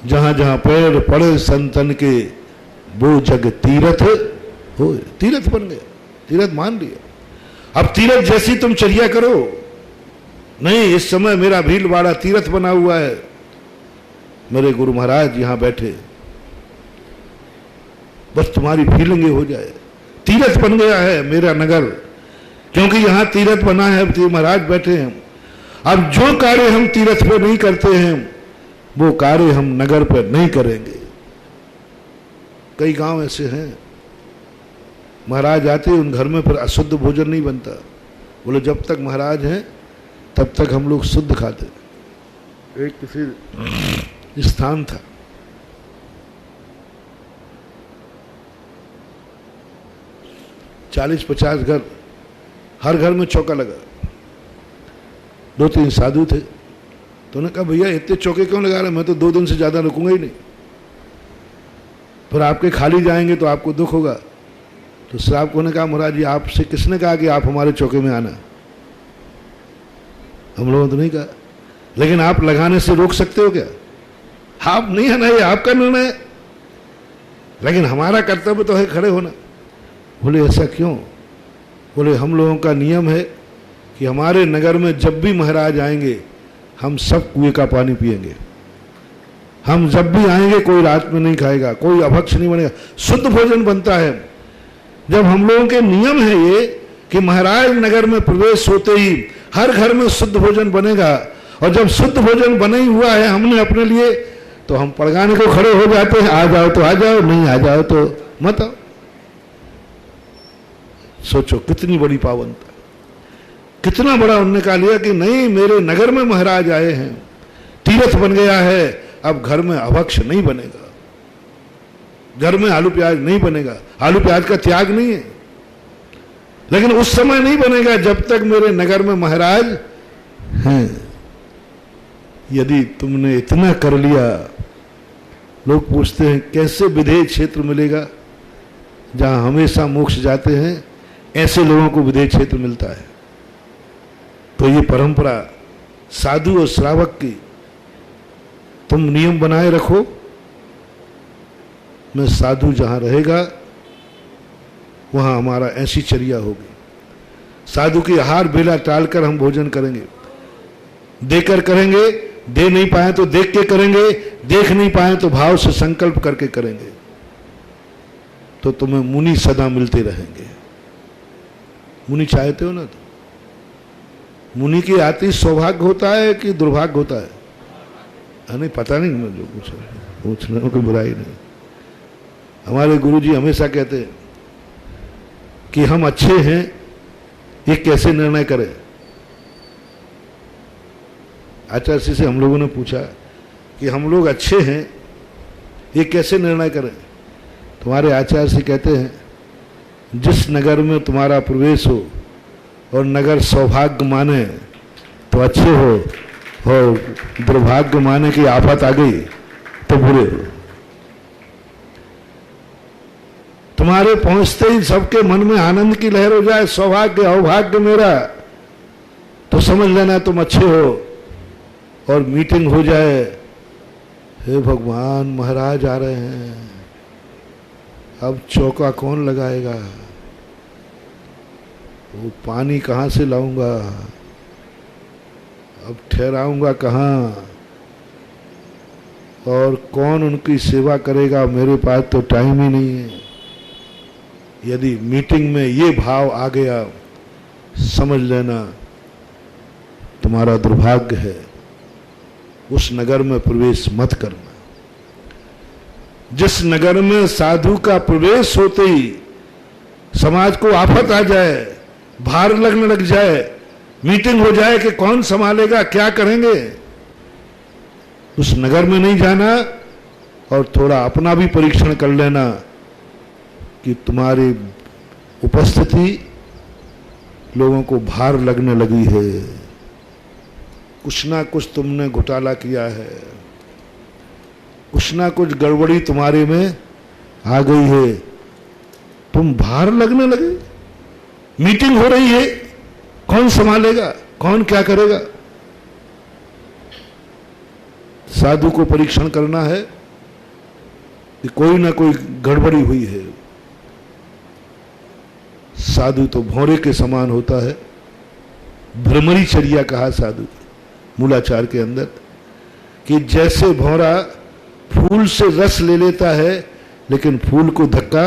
जहां जहां पैर पड़े संतन के वो जग तीर्थ हो, तीर्थ बन गया, तीर्थ मान लिया। अब तीर्थ जैसी तुम चर्या करो नहीं। इस समय मेरा भीलवाड़ा तीर्थ बना हुआ है, मेरे गुरु महाराज यहां बैठे, बस तुम्हारी फीलिंग हो जाए तीर्थ बन गया है मेरा नगर, क्योंकि यहां तीर्थ बना है, महाराज बैठे हैं। अब जो कार्य हम तीर्थ पे नहीं करते हैं वो कार्य हम नगर पर नहीं करेंगे। कई गांव ऐसे हैं महाराज आते उन घर में फिर अशुद्ध भोजन नहीं बनता। बोले जब तक महाराज हैं तब तक हम लोग शुद्ध खाते। एक किसी स्थान था, चालीस 50 घर, हर घर में चौका लगा। 2-3 साधु थे, तो उन्होंने कहा भैया इतने चौके क्यों लगा रहे, मैं तो 2 दिन से ज़्यादा रुकूंगा ही नहीं, फिर आपके खाली जाएंगे तो आपको दुख होगा। तो श्रावकों ने कहा महाराज जी आपसे किसने कहा कि आप हमारे चौके में आना, हम लोगों ने तो नहीं कहा, लेकिन आप लगाने से रोक सकते हो क्या? आप नहीं है ना, ये आपका निर्णय है, लेकिन हमारा कर्तव्य तो है खड़े होना। बोले ऐसा क्यों? बोले हम लोगों का नियम है कि हमारे नगर में जब भी महाराज आएंगे हम सब कुएं का पानी पिएंगे, हम जब भी आएंगे कोई रात में नहीं खाएगा, कोई अभक्ष नहीं बनेगा, शुद्ध भोजन बनता है। जब हम लोगों के नियम है ये कि महाराज नगर में प्रवेश होते ही हर घर में शुद्ध भोजन बनेगा, और जब शुद्ध भोजन बना ही हुआ है हमने अपने लिए, तो हम पड़गाने को खड़े हो जाते हैं, आ जाओ तो आ जाओ, नहीं आ जाओ तो मत आओ। सोचो कितनी बड़ी पावनता, कितना बड़ा उन्होंने कहा लिया कि नहीं मेरे नगर में महाराज आए हैं, तीर्थ बन गया है, अब घर में अभक्ष नहीं बनेगा, घर में आलू प्याज नहीं बनेगा। आलू प्याज का त्याग नहीं है, लेकिन उस समय नहीं बनेगा जब तक मेरे नगर में महाराज हैं। यदि तुमने इतना कर लिया, लोग पूछते हैं कैसे विधेय क्षेत्र मिलेगा, जहां हमेशा मोक्ष जाते हैं ऐसे लोगों को विधेय क्षेत्र मिलता है। तो ये परंपरा साधु और श्रावक की, तुम नियम बनाए रखो, मैं साधु जहां रहेगा वहां हमारा ऐसी चर्या होगी। साधु की आहार बेला टालकर हम भोजन करेंगे, देकर करेंगे, दे नहीं पाए तो देख के करेंगे, देख नहीं पाए तो भाव से संकल्प करके करेंगे, तो तुम्हें मुनि सदा मिलते रहेंगे। मुनि चाहते हो ना, तो मुनि की आती सौभाग्य होता है कि दुर्भाग्य होता है? नहीं पता नहीं, मैं जो पूछने में कोई बुराई नहीं। हमारे गुरुजी हमेशा कहते हैं कि हम अच्छे हैं ये कैसे निर्णय करें। आचार्य से हम लोगों ने पूछा कि हम लोग अच्छे हैं ये कैसे निर्णय करें। तुम्हारे आचार्य से कहते हैं जिस नगर में तुम्हारा प्रवेश हो और नगर सौभाग्य माने तो अच्छे हो, और दुर्भाग्य माने की आफत आ गई तो बुरे हो। तुम्हारे पहुंचते ही सबके मन में आनंद की लहर हो जाए, सौभाग्य अभाग्य मेरा, तो समझ लेना तुम अच्छे हो। और मीटिंग हो जाए, हे भगवान महाराज आ रहे हैं, अब चौका कौन लगाएगा, वो पानी कहाँ से लाऊंगा, अब ठहराऊंगा कहाँ, और कौन उनकी सेवा करेगा, मेरे पास तो टाइम ही नहीं है। यदि मीटिंग में ये भाव आ गया, समझ लेना तुम्हारा दुर्भाग्य है, उस नगर में प्रवेश मत करना। जिस नगर में साधु का प्रवेश होते ही समाज को आफत आ जाए, भार लगने लग जाए, मीटिंग हो जाए कि कौन संभालेगा, क्या करेंगे, उस नगर में नहीं जाना। और थोड़ा अपना भी परीक्षण कर लेना कि तुम्हारी उपस्थिति लोगों को भार लगने लगी है, कुछ ना कुछ तुमने घोटाला किया है, कुछ ना कुछ गड़बड़ी तुम्हारे में आ गई है, तुम भार लगने लगे। मीटिंग हो रही है, कौन संभालेगा, कौन क्या करेगा। साधु को परीक्षण करना है कि कोई ना कोई गड़बड़ी हुई है। साधु तो भौरे के समान होता है, भ्रमरी चर्या कहा साधु मूलाचार के अंदर, कि जैसे भौरा फूल से रस ले लेता है लेकिन फूल को धक्का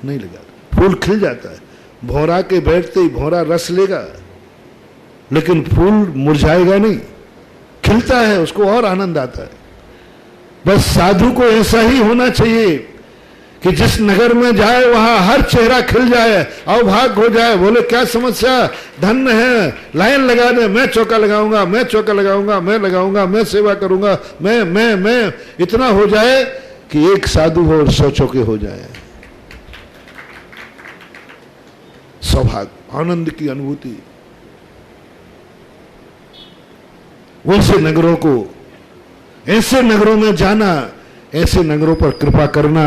नहीं लगाता, फूल खिल जाता है। भौरा के बैठते ही भौरा रस लेगा लेकिन फूल मुरझाएगा नहीं, खिलता है, उसको और आनंद आता है। बस साधु को ऐसा ही होना चाहिए कि जिस नगर में जाए वहां हर चेहरा खिल जाए, अवभाग्य हो जाए। बोले क्या समस्या, धन्य है, लाइन लगा दे, मैं चौका लगाऊंगा, मैं चौका लगाऊंगा, मैं लगाऊंगा, मैं सेवा करूंगा, मैं इतना हो जाए कि एक साधु हो और 100 चौके हो जाए। सौभाग्य, आनंद की अनुभूति। वैसे नगरों को, ऐसे नगरों में जाना, ऐसे नगरों पर कृपा करना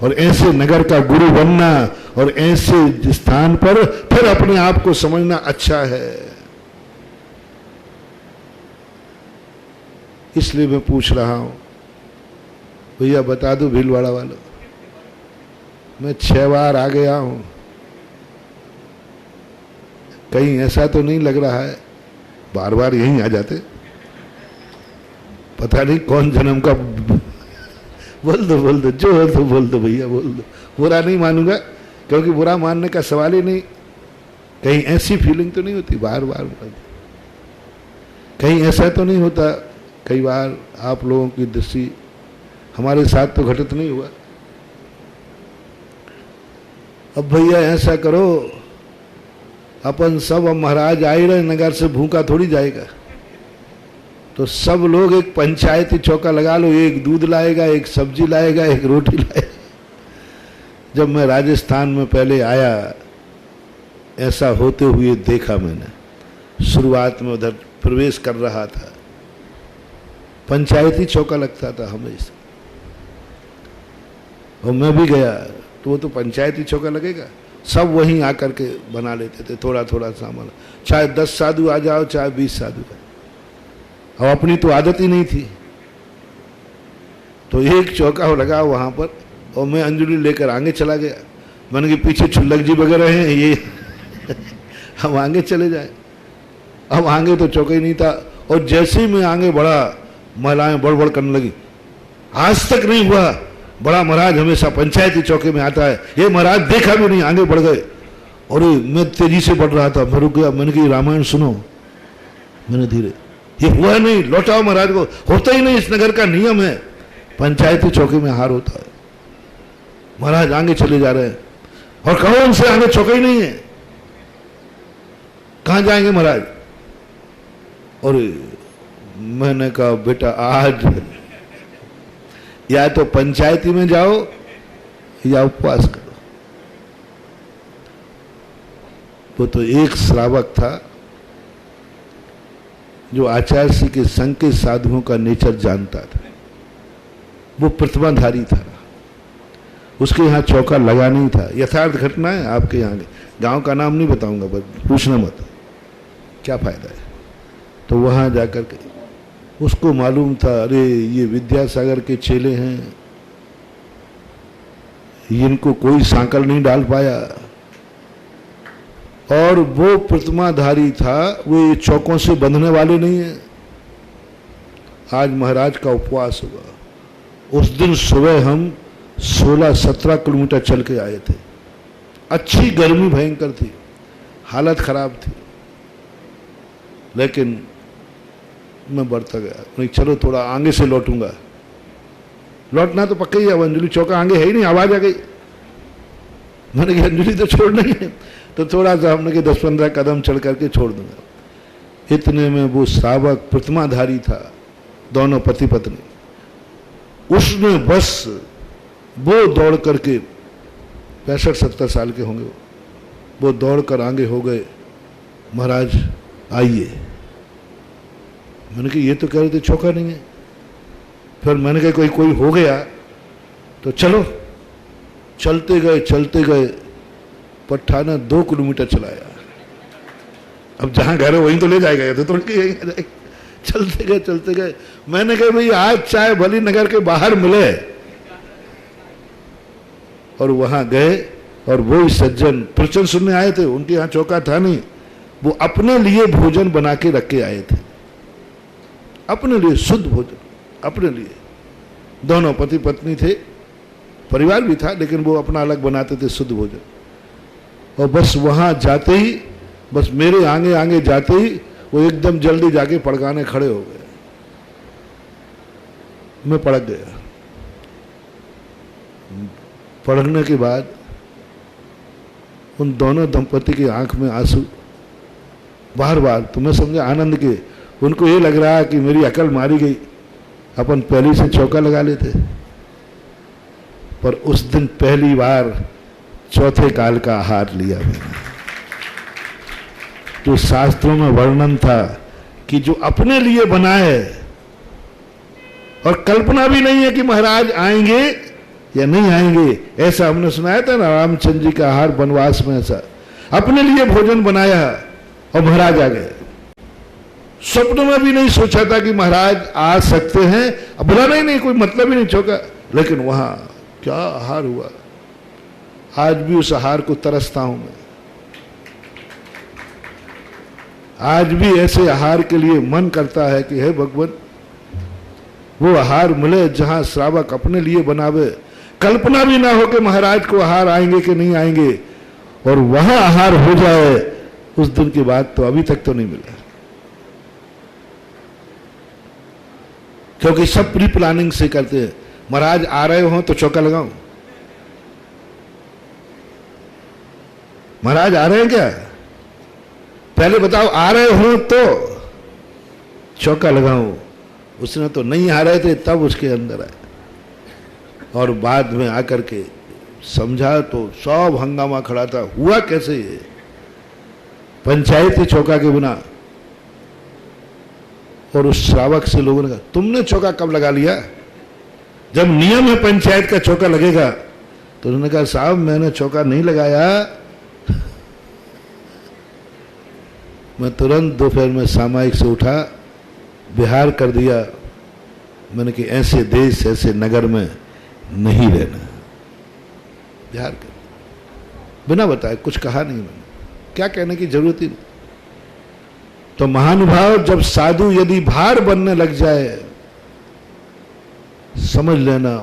और ऐसे नगर का गुरु बनना और ऐसे स्थान पर फिर अपने आप को समझना अच्छा है। इसलिए मैं पूछ रहा हूं, भैया बता दो भीलवाड़ा वालों, मैं 6 बार आ गया हूं, कहीं ऐसा तो नहीं लग रहा है बार बार यहीं आ जाते? पता नहीं कौन जन्म का। बोल दो जो हो तो बोल दो भैया, बोल दो, बुरा नहीं मानूंगा, क्योंकि बुरा मानने का सवाल ही नहीं। कहीं ऐसी फीलिंग तो नहीं होती बार बार? कहीं ऐसा तो नहीं होता कई बार आप लोगों की दृष्टि, हमारे साथ तो घटित नहीं हुआ। अब भैया ऐसा करो, अपन सब, अब महाराज आई रहे नगर से, भूखा थोड़ी जाएगा, तो सब लोग एक पंचायती चौका लगा लो, एक दूध लाएगा, एक सब्जी लाएगा, एक रोटी लाएगा। जब मैं राजस्थान में पहले आया, ऐसा होते हुए देखा मैंने। शुरुआत में उधर प्रवेश कर रहा था, पंचायती चौका लगता था हमेशा, और मैं भी गया तो वो तो पंचायती चौका लगेगा, सब वहीं आकर के बना लेते थे थोड़ा थोड़ा सामान, चाहे 10 साधु आ जाओ चाहे 20 साधु का। अब अपनी तो आदत ही नहीं थी, तो एक चौका लगा वहां पर, और मैं अंजलि लेकर आगे चला गया। मैंने कि पीछे छुल्लक जी वगैरह हैं ये हम आगे चले जाए। अब आगे तो चौका ही नहीं था, और जैसे ही मैं आगे बढ़ा, महिलाएं बड़बड़ करने लगी, आज तक नहीं हुआ, बड़ा महाराज हमेशा पंचायती चौके में आता है, ये महाराज देखा भी नहीं, आगे बढ़ गए। और मैं तेजी से बढ़ रहा था, मैं रुक गया, मैंने कहा रामायण सुनो, मैंने धीरे, ये हुआ नहीं, लौटाओ महाराज को, होता ही नहीं, इस नगर का नियम है, पंचायती चौके में हार होता है। महाराज आगे चले जा रहे हैं, और कहो उनसे आगे चौका ही नहीं है, कहां जाएंगे महाराज? और मैंने कहा बेटा आज या तो पंचायती में जाओ या उपवास करो। वो तो एक श्रावक था जो आचार्य श्री के संघ के साधुओं का नेचर जानता था, वो प्रतिमाधारी था, उसके यहाँ चौका लगा नहीं था। यथार्थ घटना है आपके यहाँ, गांव का नाम नहीं बताऊंगा, बस पूछना मत, क्या फायदा है। तो वहां जाकर के उसको मालूम था, अरे ये विद्यासागर के चेले हैं, इनको कोई सांकल नहीं डाल पाया, और वो प्रतिमाधारी था, वो ये चौकों से बंधने वाले नहीं है। आज महाराज का उपवास हुआ, उस दिन सुबह हम 16-17 किलोमीटर चल के आए थे। अच्छी गर्मी भयंकर थी, हालत खराब थी, लेकिन मैं बढ़ता गया, नहीं चलो थोड़ा आगे से लौटूंगा। लौटना तो पक्का ही है, अंजलि चौका आगे है ही नहीं, आवाज आ गई। मैंने कहा अंजलि तो छोड़ना ही है, तो थोड़ा सा हमने के 10-15 कदम चढ़ करके छोड़ दूंगा। इतने में वो श्रावक प्रतिमाधारी था, दोनों पति पत्नी, उसने बस वो दौड़ करके, 65-70 साल के होंगे वो दौड़ कर आगे हो गए, महाराज आइए। मैंने कहा ये तो कह रहे थे चौका नहीं है। फिर मैंने कहा कोई हो गया तो चलो, चलते गए, पट्ठा ने 2 किलोमीटर चलाया। अब जहां घर है वहीं तो ले जाएगा, तो तोड़ के चलते गए। मैंने कहा भाई आज चाहे भली नगर के बाहर मिले, और वहां गए, और वो सज्जन प्रवचन सुनने आए थे, उनके यहाँ चौका था नहीं, वो अपने लिए भोजन बना के रख के आए थे, अपने लिए शुद्ध भोजन, अपने लिए। दोनों पति पत्नी थे, परिवार भी था, लेकिन वो अपना अलग बनाते थे शुद्ध भोजन। और बस वहां जाते ही, बस मेरे आगे आगे जाते ही वो एकदम जल्दी जाके पड़काने खड़े हो गए। मैं पड़क गया। पढ़ने के बाद उन दोनों दंपति की आंख में आंसू बार बार, तो मैं समझा आनंद के, उनको ये लग रहा है कि मेरी अकल मारी गई, अपन पहले से चौका लगा लेते। पर उस दिन पहली बार चौथे काल का आहार लिया मैंने। जो शास्त्रों में वर्णन था कि जो अपने लिए बनाए, और कल्पना भी नहीं है कि महाराज आएंगे या नहीं आएंगे। ऐसा हमने सुनाया था ना, रामचंद्र जी का आहार वनवास में, ऐसा अपने लिए भोजन बनाया और महाराज आ गए। स्वप्न में भी नहीं सोचा था कि महाराज आ सकते हैं। अब बुलाना ही नहीं, कोई मतलब ही नहीं चौका, लेकिन वहां क्या आहार हुआ। आज भी उस आहार को तरसता हूं मैं। आज भी ऐसे आहार के लिए मन करता है कि हे भगवान, वो आहार मिले जहां श्रावक अपने लिए बनावे, कल्पना भी ना हो कि महाराज को आहार आएंगे कि नहीं आएंगे, और वहां आहार हो जाए। उस दिन की बात तो अभी तक तो नहीं मिला, क्योंकि सब प्री प्लानिंग से करते हैं। महाराज आ रहे हो तो चौका लगाऊं, महाराज आ रहे हैं क्या, पहले बताओ आ रहे हो तो चौका लगाऊं। उसने तो नहीं आ रहे थे तब उसके अंदर आए, और बाद में आकर के समझा तो सब हंगामा खड़ा था। हुआ कैसे ये, पंचायती चौका के बिना। और उस श्रावक से लोगों ने कहा, तुमने चौका कब लगा लिया, जब नियम है पंचायत का चौका लगेगा। तो उन्होंने कहा, साहब मैंने चौका नहीं लगाया, मैं तुरंत दोपहर में सामायिक से उठा, बिहार कर दिया। मैंने कि ऐसे देश ऐसे नगर में नहीं रहना, बिहार कर, बिना बताए कुछ कहा नहीं मैंने, क्या कहने की जरूरत ही नहीं। तो महानुभाव, जब साधु यदि भार बनने लग जाए, समझ लेना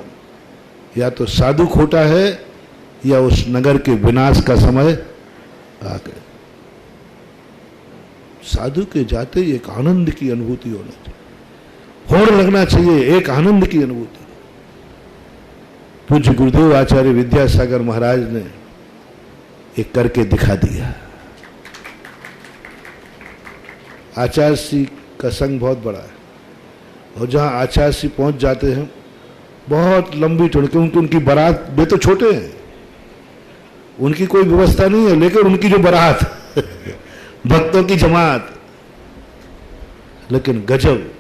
या तो साधु खोटा है या उस नगर के विनाश का समय आ गया। साधु के जाते एक आनंद की अनुभूति होनी चाहिए, होड़ लगना चाहिए, एक आनंद की अनुभूति। पूज्य गुरुदेव आचार्य विद्यासागर महाराज ने एक करके दिखा दिया। आचार्य श्री का संघ बहुत बड़ा है, और जहां आचार्य श्री पहुंच जाते हैं, बहुत लंबी टोली, क्योंकि उनकी बारात, वे तो छोटे हैं, उनकी कोई व्यवस्था नहीं है, लेकिन उनकी जो बारात भक्तों की जमात, लेकिन गजब।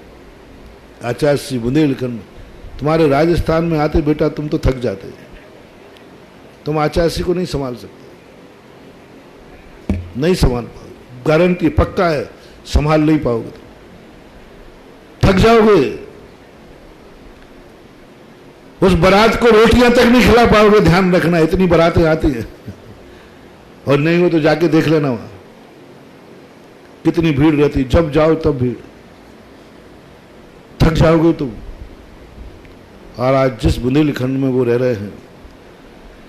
आचार्य श्री बुंदेलखंड, तुम्हारे राजस्थान में आते बेटा तुम तो थक जाते, तुम आचार्य श्री को नहीं संभाल सकते, नहीं संभाल पाओगे, गारंटी पक्का है, संभाल नहीं पाओगे, थक जाओगे। उस बारात को रोटियां तक नहीं खिला पाओगे, ध्यान रखना, इतनी बारातें आती हैं। और नहीं हो तो जाके देख लेना वहां कितनी भीड़ रहती, जब जाओ तब भीड़, थक जाओगे तुम। और आज जिस बुंदेलखंड में वो रह रहे हैं,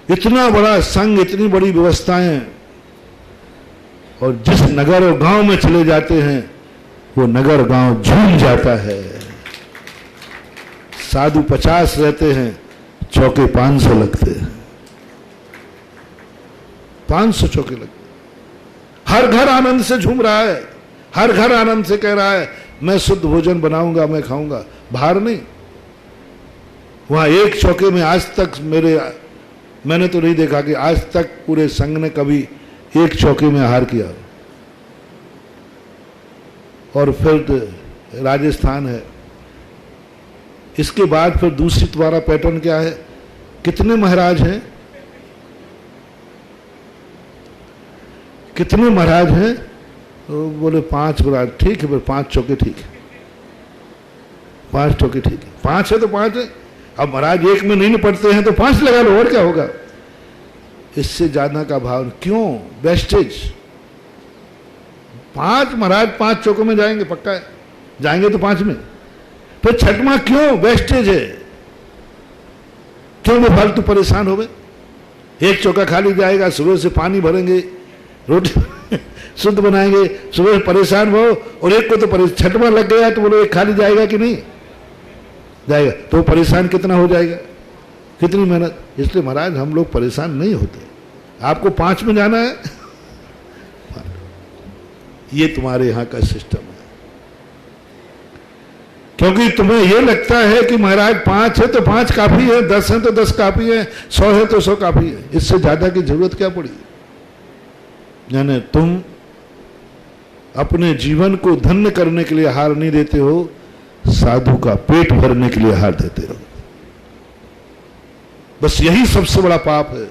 इतना बड़ा संघ, इतनी बड़ी व्यवस्थाएं, और जिस नगर और गांव में चले जाते हैं, वो नगर गांव झूम जाता है। साधु 50 रहते हैं, चौके 500 लगते हैं, 500 चौके लगते। हर घर आनंद से झूम रहा है, हर घर आनंद से कह रहा है मैं शुद्ध भोजन बनाऊंगा, मैं खाऊंगा, बाहर नहीं। वहां एक चौके में आज तक मैंने तो नहीं देखा कि आज तक पूरे संघ ने कभी एक चौके में आहार किया। और फिर राजस्थान है, इसके बाद फिर दूसरी तुम्हारा पैटर्न क्या है, कितने महाराज हैं, कितने महाराज हैं, तो बोले 5 महाराज, ठीक है फिर 5 चौके ठीक है, 5 चौके ठीक है, 5 है तो 5 है। अब महाराज एक में नहीं निपटते हैं तो 5 लगा लो, और क्या होगा। इससे ज्यादा का भाव क्यों, वेस्टेज। 5 महाराज 5 चौकों में जाएंगे, पक्का है, जाएंगे तो 5 में, फिर छठवां क्यों, वेस्टेज है। क्यों वो फालतू परेशान हो गए, एक चौका खाली जाएगा, सुबह से पानी भरेंगे, रोटी शुद्ध बनाएंगे, सुबह परेशान हो, और एक को तो छठवां लग गया तो बोलो एक खाली जाएगा कि नहीं जाएगा, तो परेशान कितना हो जाएगा, कितनी मेहनत। इसलिए महाराज हम लोग परेशान नहीं होते, आपको 5 में जाना है, ये तुम्हारे यहां का सिस्टम है। क्योंकि तुम्हें यह लगता है कि महाराज 5 है तो 5 काफी है, 10 है तो 10 काफी है, 100 है तो 100 काफी है, इससे ज्यादा की जरूरत क्या पड़ी। यानी तुम अपने जीवन को धन्य करने के लिए आहार नहीं देते हो, साधु का पेट भरने के लिए आहार देते रहो। बस यही सबसे बड़ा पाप है।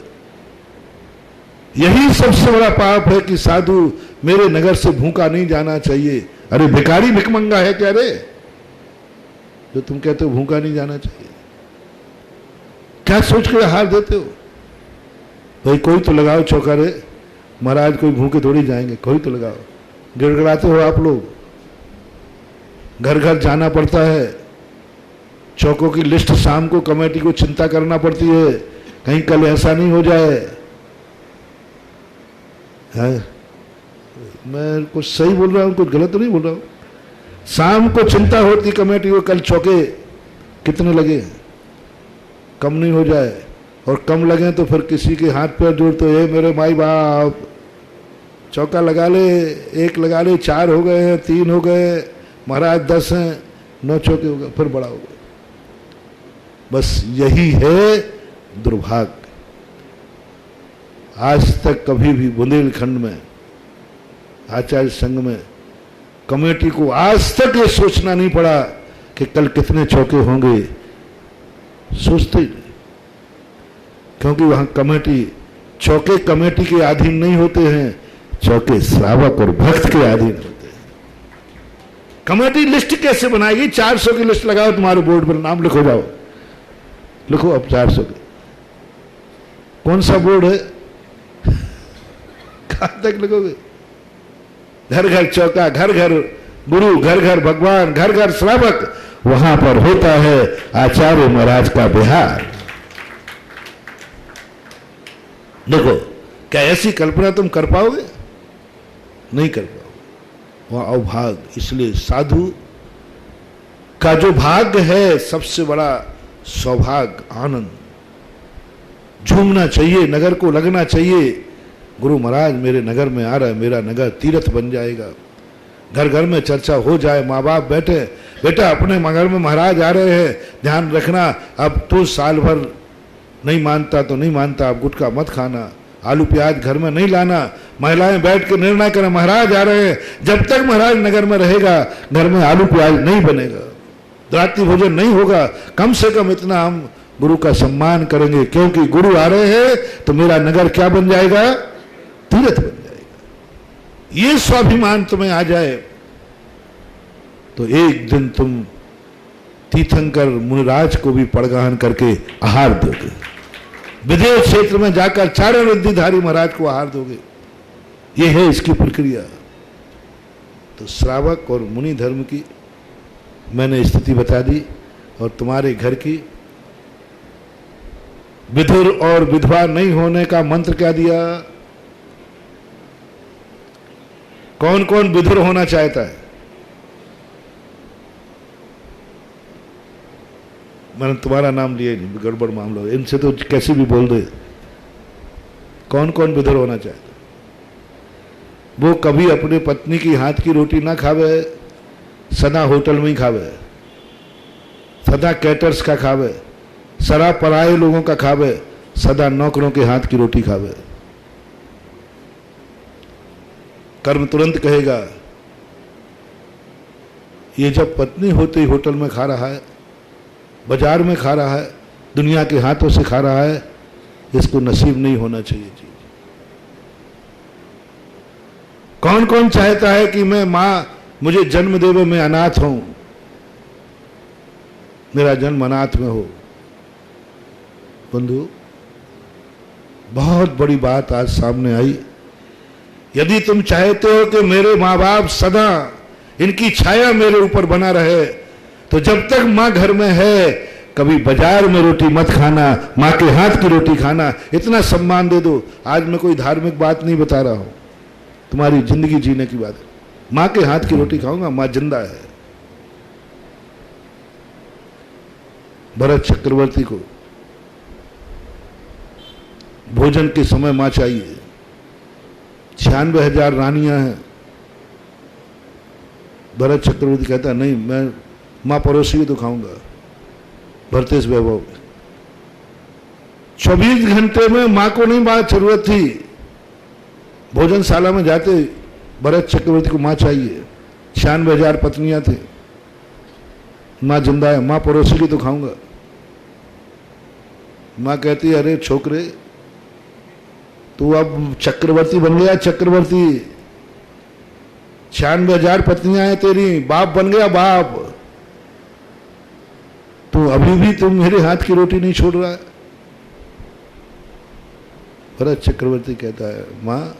यही सबसे बड़ा पाप है कि साधु मेरे नगर से भूखा नहीं जाना चाहिए। अरे भिखारी भिखमंगा है क्या रे, जो तुम कहते हो भूखा नहीं जाना चाहिए? क्या सोच के आहार देते हो? भाई कोई तो लगाओ चौका रे, महाराज कोई भूखे थोड़ी जाएंगे, कोई तो लगाओ। गिड़गिड़ाते हो आप लोग, घर घर जाना पड़ता है, चौकों की लिस्ट शाम को कमेटी को चिंता करना पड़ती है, कहीं कल ऐसा नहीं हो जाए। है? मैं कुछ सही बोल रहा हूं, कुछ गलत तो नहीं बोल रहा हूं? शाम को चिंता होती कमेटी को, कल चौके कितने लगे, कम नहीं हो जाए, और कम लगे तो फिर किसी के हाथ पैर जोड़ते हो, मेरे माई बाप चौका लगा ले, एक लगा ले, 4 हो गए हैं, 3 हो गए, महाराज 10 हैं, 9 चौके हो गए, फिर बड़ा हो गया। बस यही है दुर्भाग्य। आज तक कभी भी बुंदेलखंड में आचार्य संघ में कमेटी को आज तक ये सोचना नहीं पड़ा कि कल कितने चौके होंगे, सोचते ही नहीं। क्योंकि वहां कमेटी, चौके कमेटी के अधीन नहीं होते हैं, चौके श्रावक और भक्त के अधीन होते हैं। कमेटी लिस्ट कैसे बनाएगी? 400 की लिस्ट लगाओ, तुम्हारे बोर्ड पर नाम लिखो, जाओ लिखो अब 400 की। कौन सा बोर्ड है? कहां तक लिखोगे? घर घर चौका, घर घर गुरु, घर घर भगवान, घर घर श्रावक, वहां पर होता है आचार्य महाराज का विहार। देखो, क्या ऐसी कल्पना तुम कर पाओगे? नहीं कर पाओगे, वह अभाग्य। इसलिए साधु का जो भाग्य है, सबसे बड़ा सौभाग्य, आनंद, झूमना चाहिए, नगर को लगना चाहिए। गुरु महाराज मेरे नगर में आ रहा है, मेरा नगर तीर्थ बन जाएगा। घर घर में चर्चा हो जाए, माँ बाप बैठे, बेटा अपने नगर में महाराज आ रहे हैं, ध्यान रखना, अब तो साल भर नहीं मानता तो नहीं मानता, अब गुटखा मत खाना, आलू प्याज घर में नहीं लाना। महिलाएं बैठ के निर्णय करें, महाराज आ रहे हैं, जब तक महाराज नगर में रहेगा घर में आलू प्याज नहीं बनेगा, रात्रि भोजन नहीं होगा। कम से कम इतना हम गुरु का सम्मान करेंगे, क्योंकि गुरु आ रहे हैं तो मेरा नगर क्या बन जाएगा? तीर्थ बन जाएगा। ये स्वाभिमान तुम्हें आ जाए तो एक दिन तुम तीर्थंकर मुनिराज को भी पड़गाहन करके आहार दोगे, विदेश क्षेत्र में जाकर चारण रिद्धिधारी महाराज को आहार दोगे। ये है इसकी प्रक्रिया। तो श्रावक और मुनि धर्म की मैंने स्थिति बता दी, और तुम्हारे घर की विधुर और विधवा नहीं होने का मंत्र क्या दिया? कौन कौन विधुर होना चाहता है? मैंने तुम्हारा नाम लिया नहीं, गड़बड़ मामला हो, इनसे तो कैसे भी बोल दे। कौन कौन विधुर होना चाहता है? वो कभी अपने पत्नी की हाथ की रोटी ना खावे, सदा होटल में ही खावे, सदा कैटर्स का खावे, सदा पराये लोगों का खावे, सदा नौकरों के हाथ की रोटी खावे। कर्म तुरंत कहेगा, ये जब पत्नी होते ही होटल में खा रहा है, बाजार में खा रहा है, दुनिया के हाथों से खा रहा है, इसको नसीब नहीं होना चाहिए जी। कौन कौन चाहता है कि मैं मां मुझे जन्म देवे, मैं अनाथ हूं, मेरा जन्म अनाथ में हो? बंधु, बहुत बड़ी बात आज सामने आई। यदि तुम चाहते हो कि मेरे माँ बाप सदा इनकी छाया मेरे ऊपर बना रहे, तो जब तक माँ घर में है कभी बाजार में रोटी मत खाना, माँ के हाथ की रोटी खाना, इतना सम्मान दे दो। आज मैं कोई धार्मिक बात नहीं बता रहा हूं, तुम्हारी जिंदगी जीने की बात है। माँ के हाथ की रोटी खाऊंगा, माँ जिंदा है। भरत चक्रवर्ती को भोजन के समय माँ चाहिए, 96,000 रानियां हैं। भरत चक्रवर्ती कहता नहीं, मैं मां परोसी तो खाऊंगा। भरतेश वैभव 24 घंटे में मां को नहीं बात जरूरत थी, भोजनशाला में जाते भरत चक्रवर्ती को माँ चाहिए, 96,000 पत्नियां थी, माँ जिंदा है, माँ पड़ोसी तो खाऊंगा। माँ कहती है अरे छोकरे तू अब चक्रवर्ती बन गया, चक्रवर्ती, 96,000 पत्नियां हैं तेरी, बाप बन गया बाप, तो अभी भी तुम मेरे हाथ की रोटी नहीं छोड़ रहा है। भरत चक्रवर्ती कहता है माँ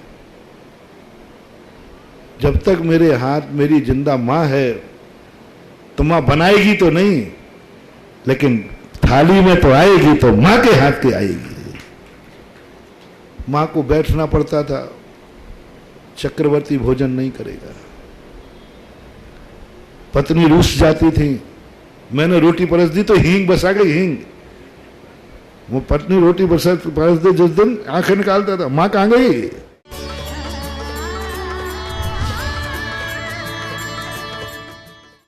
जब तक मेरे हाथ मेरी जिंदा माँ है तो माँ बनाएगी तो नहीं, लेकिन थाली में तो आएगी तो माँ के हाथ की आएगी। माँ को बैठना पड़ता था, चक्रवर्ती भोजन नहीं करेगा। पत्नी रूठ जाती थी, मैंने रोटी परस दी तो हींग बसा गई, हींग। वो पत्नी रोटी परस दे जिस दिन आंखें निकालता था, माँ कहाँ गई?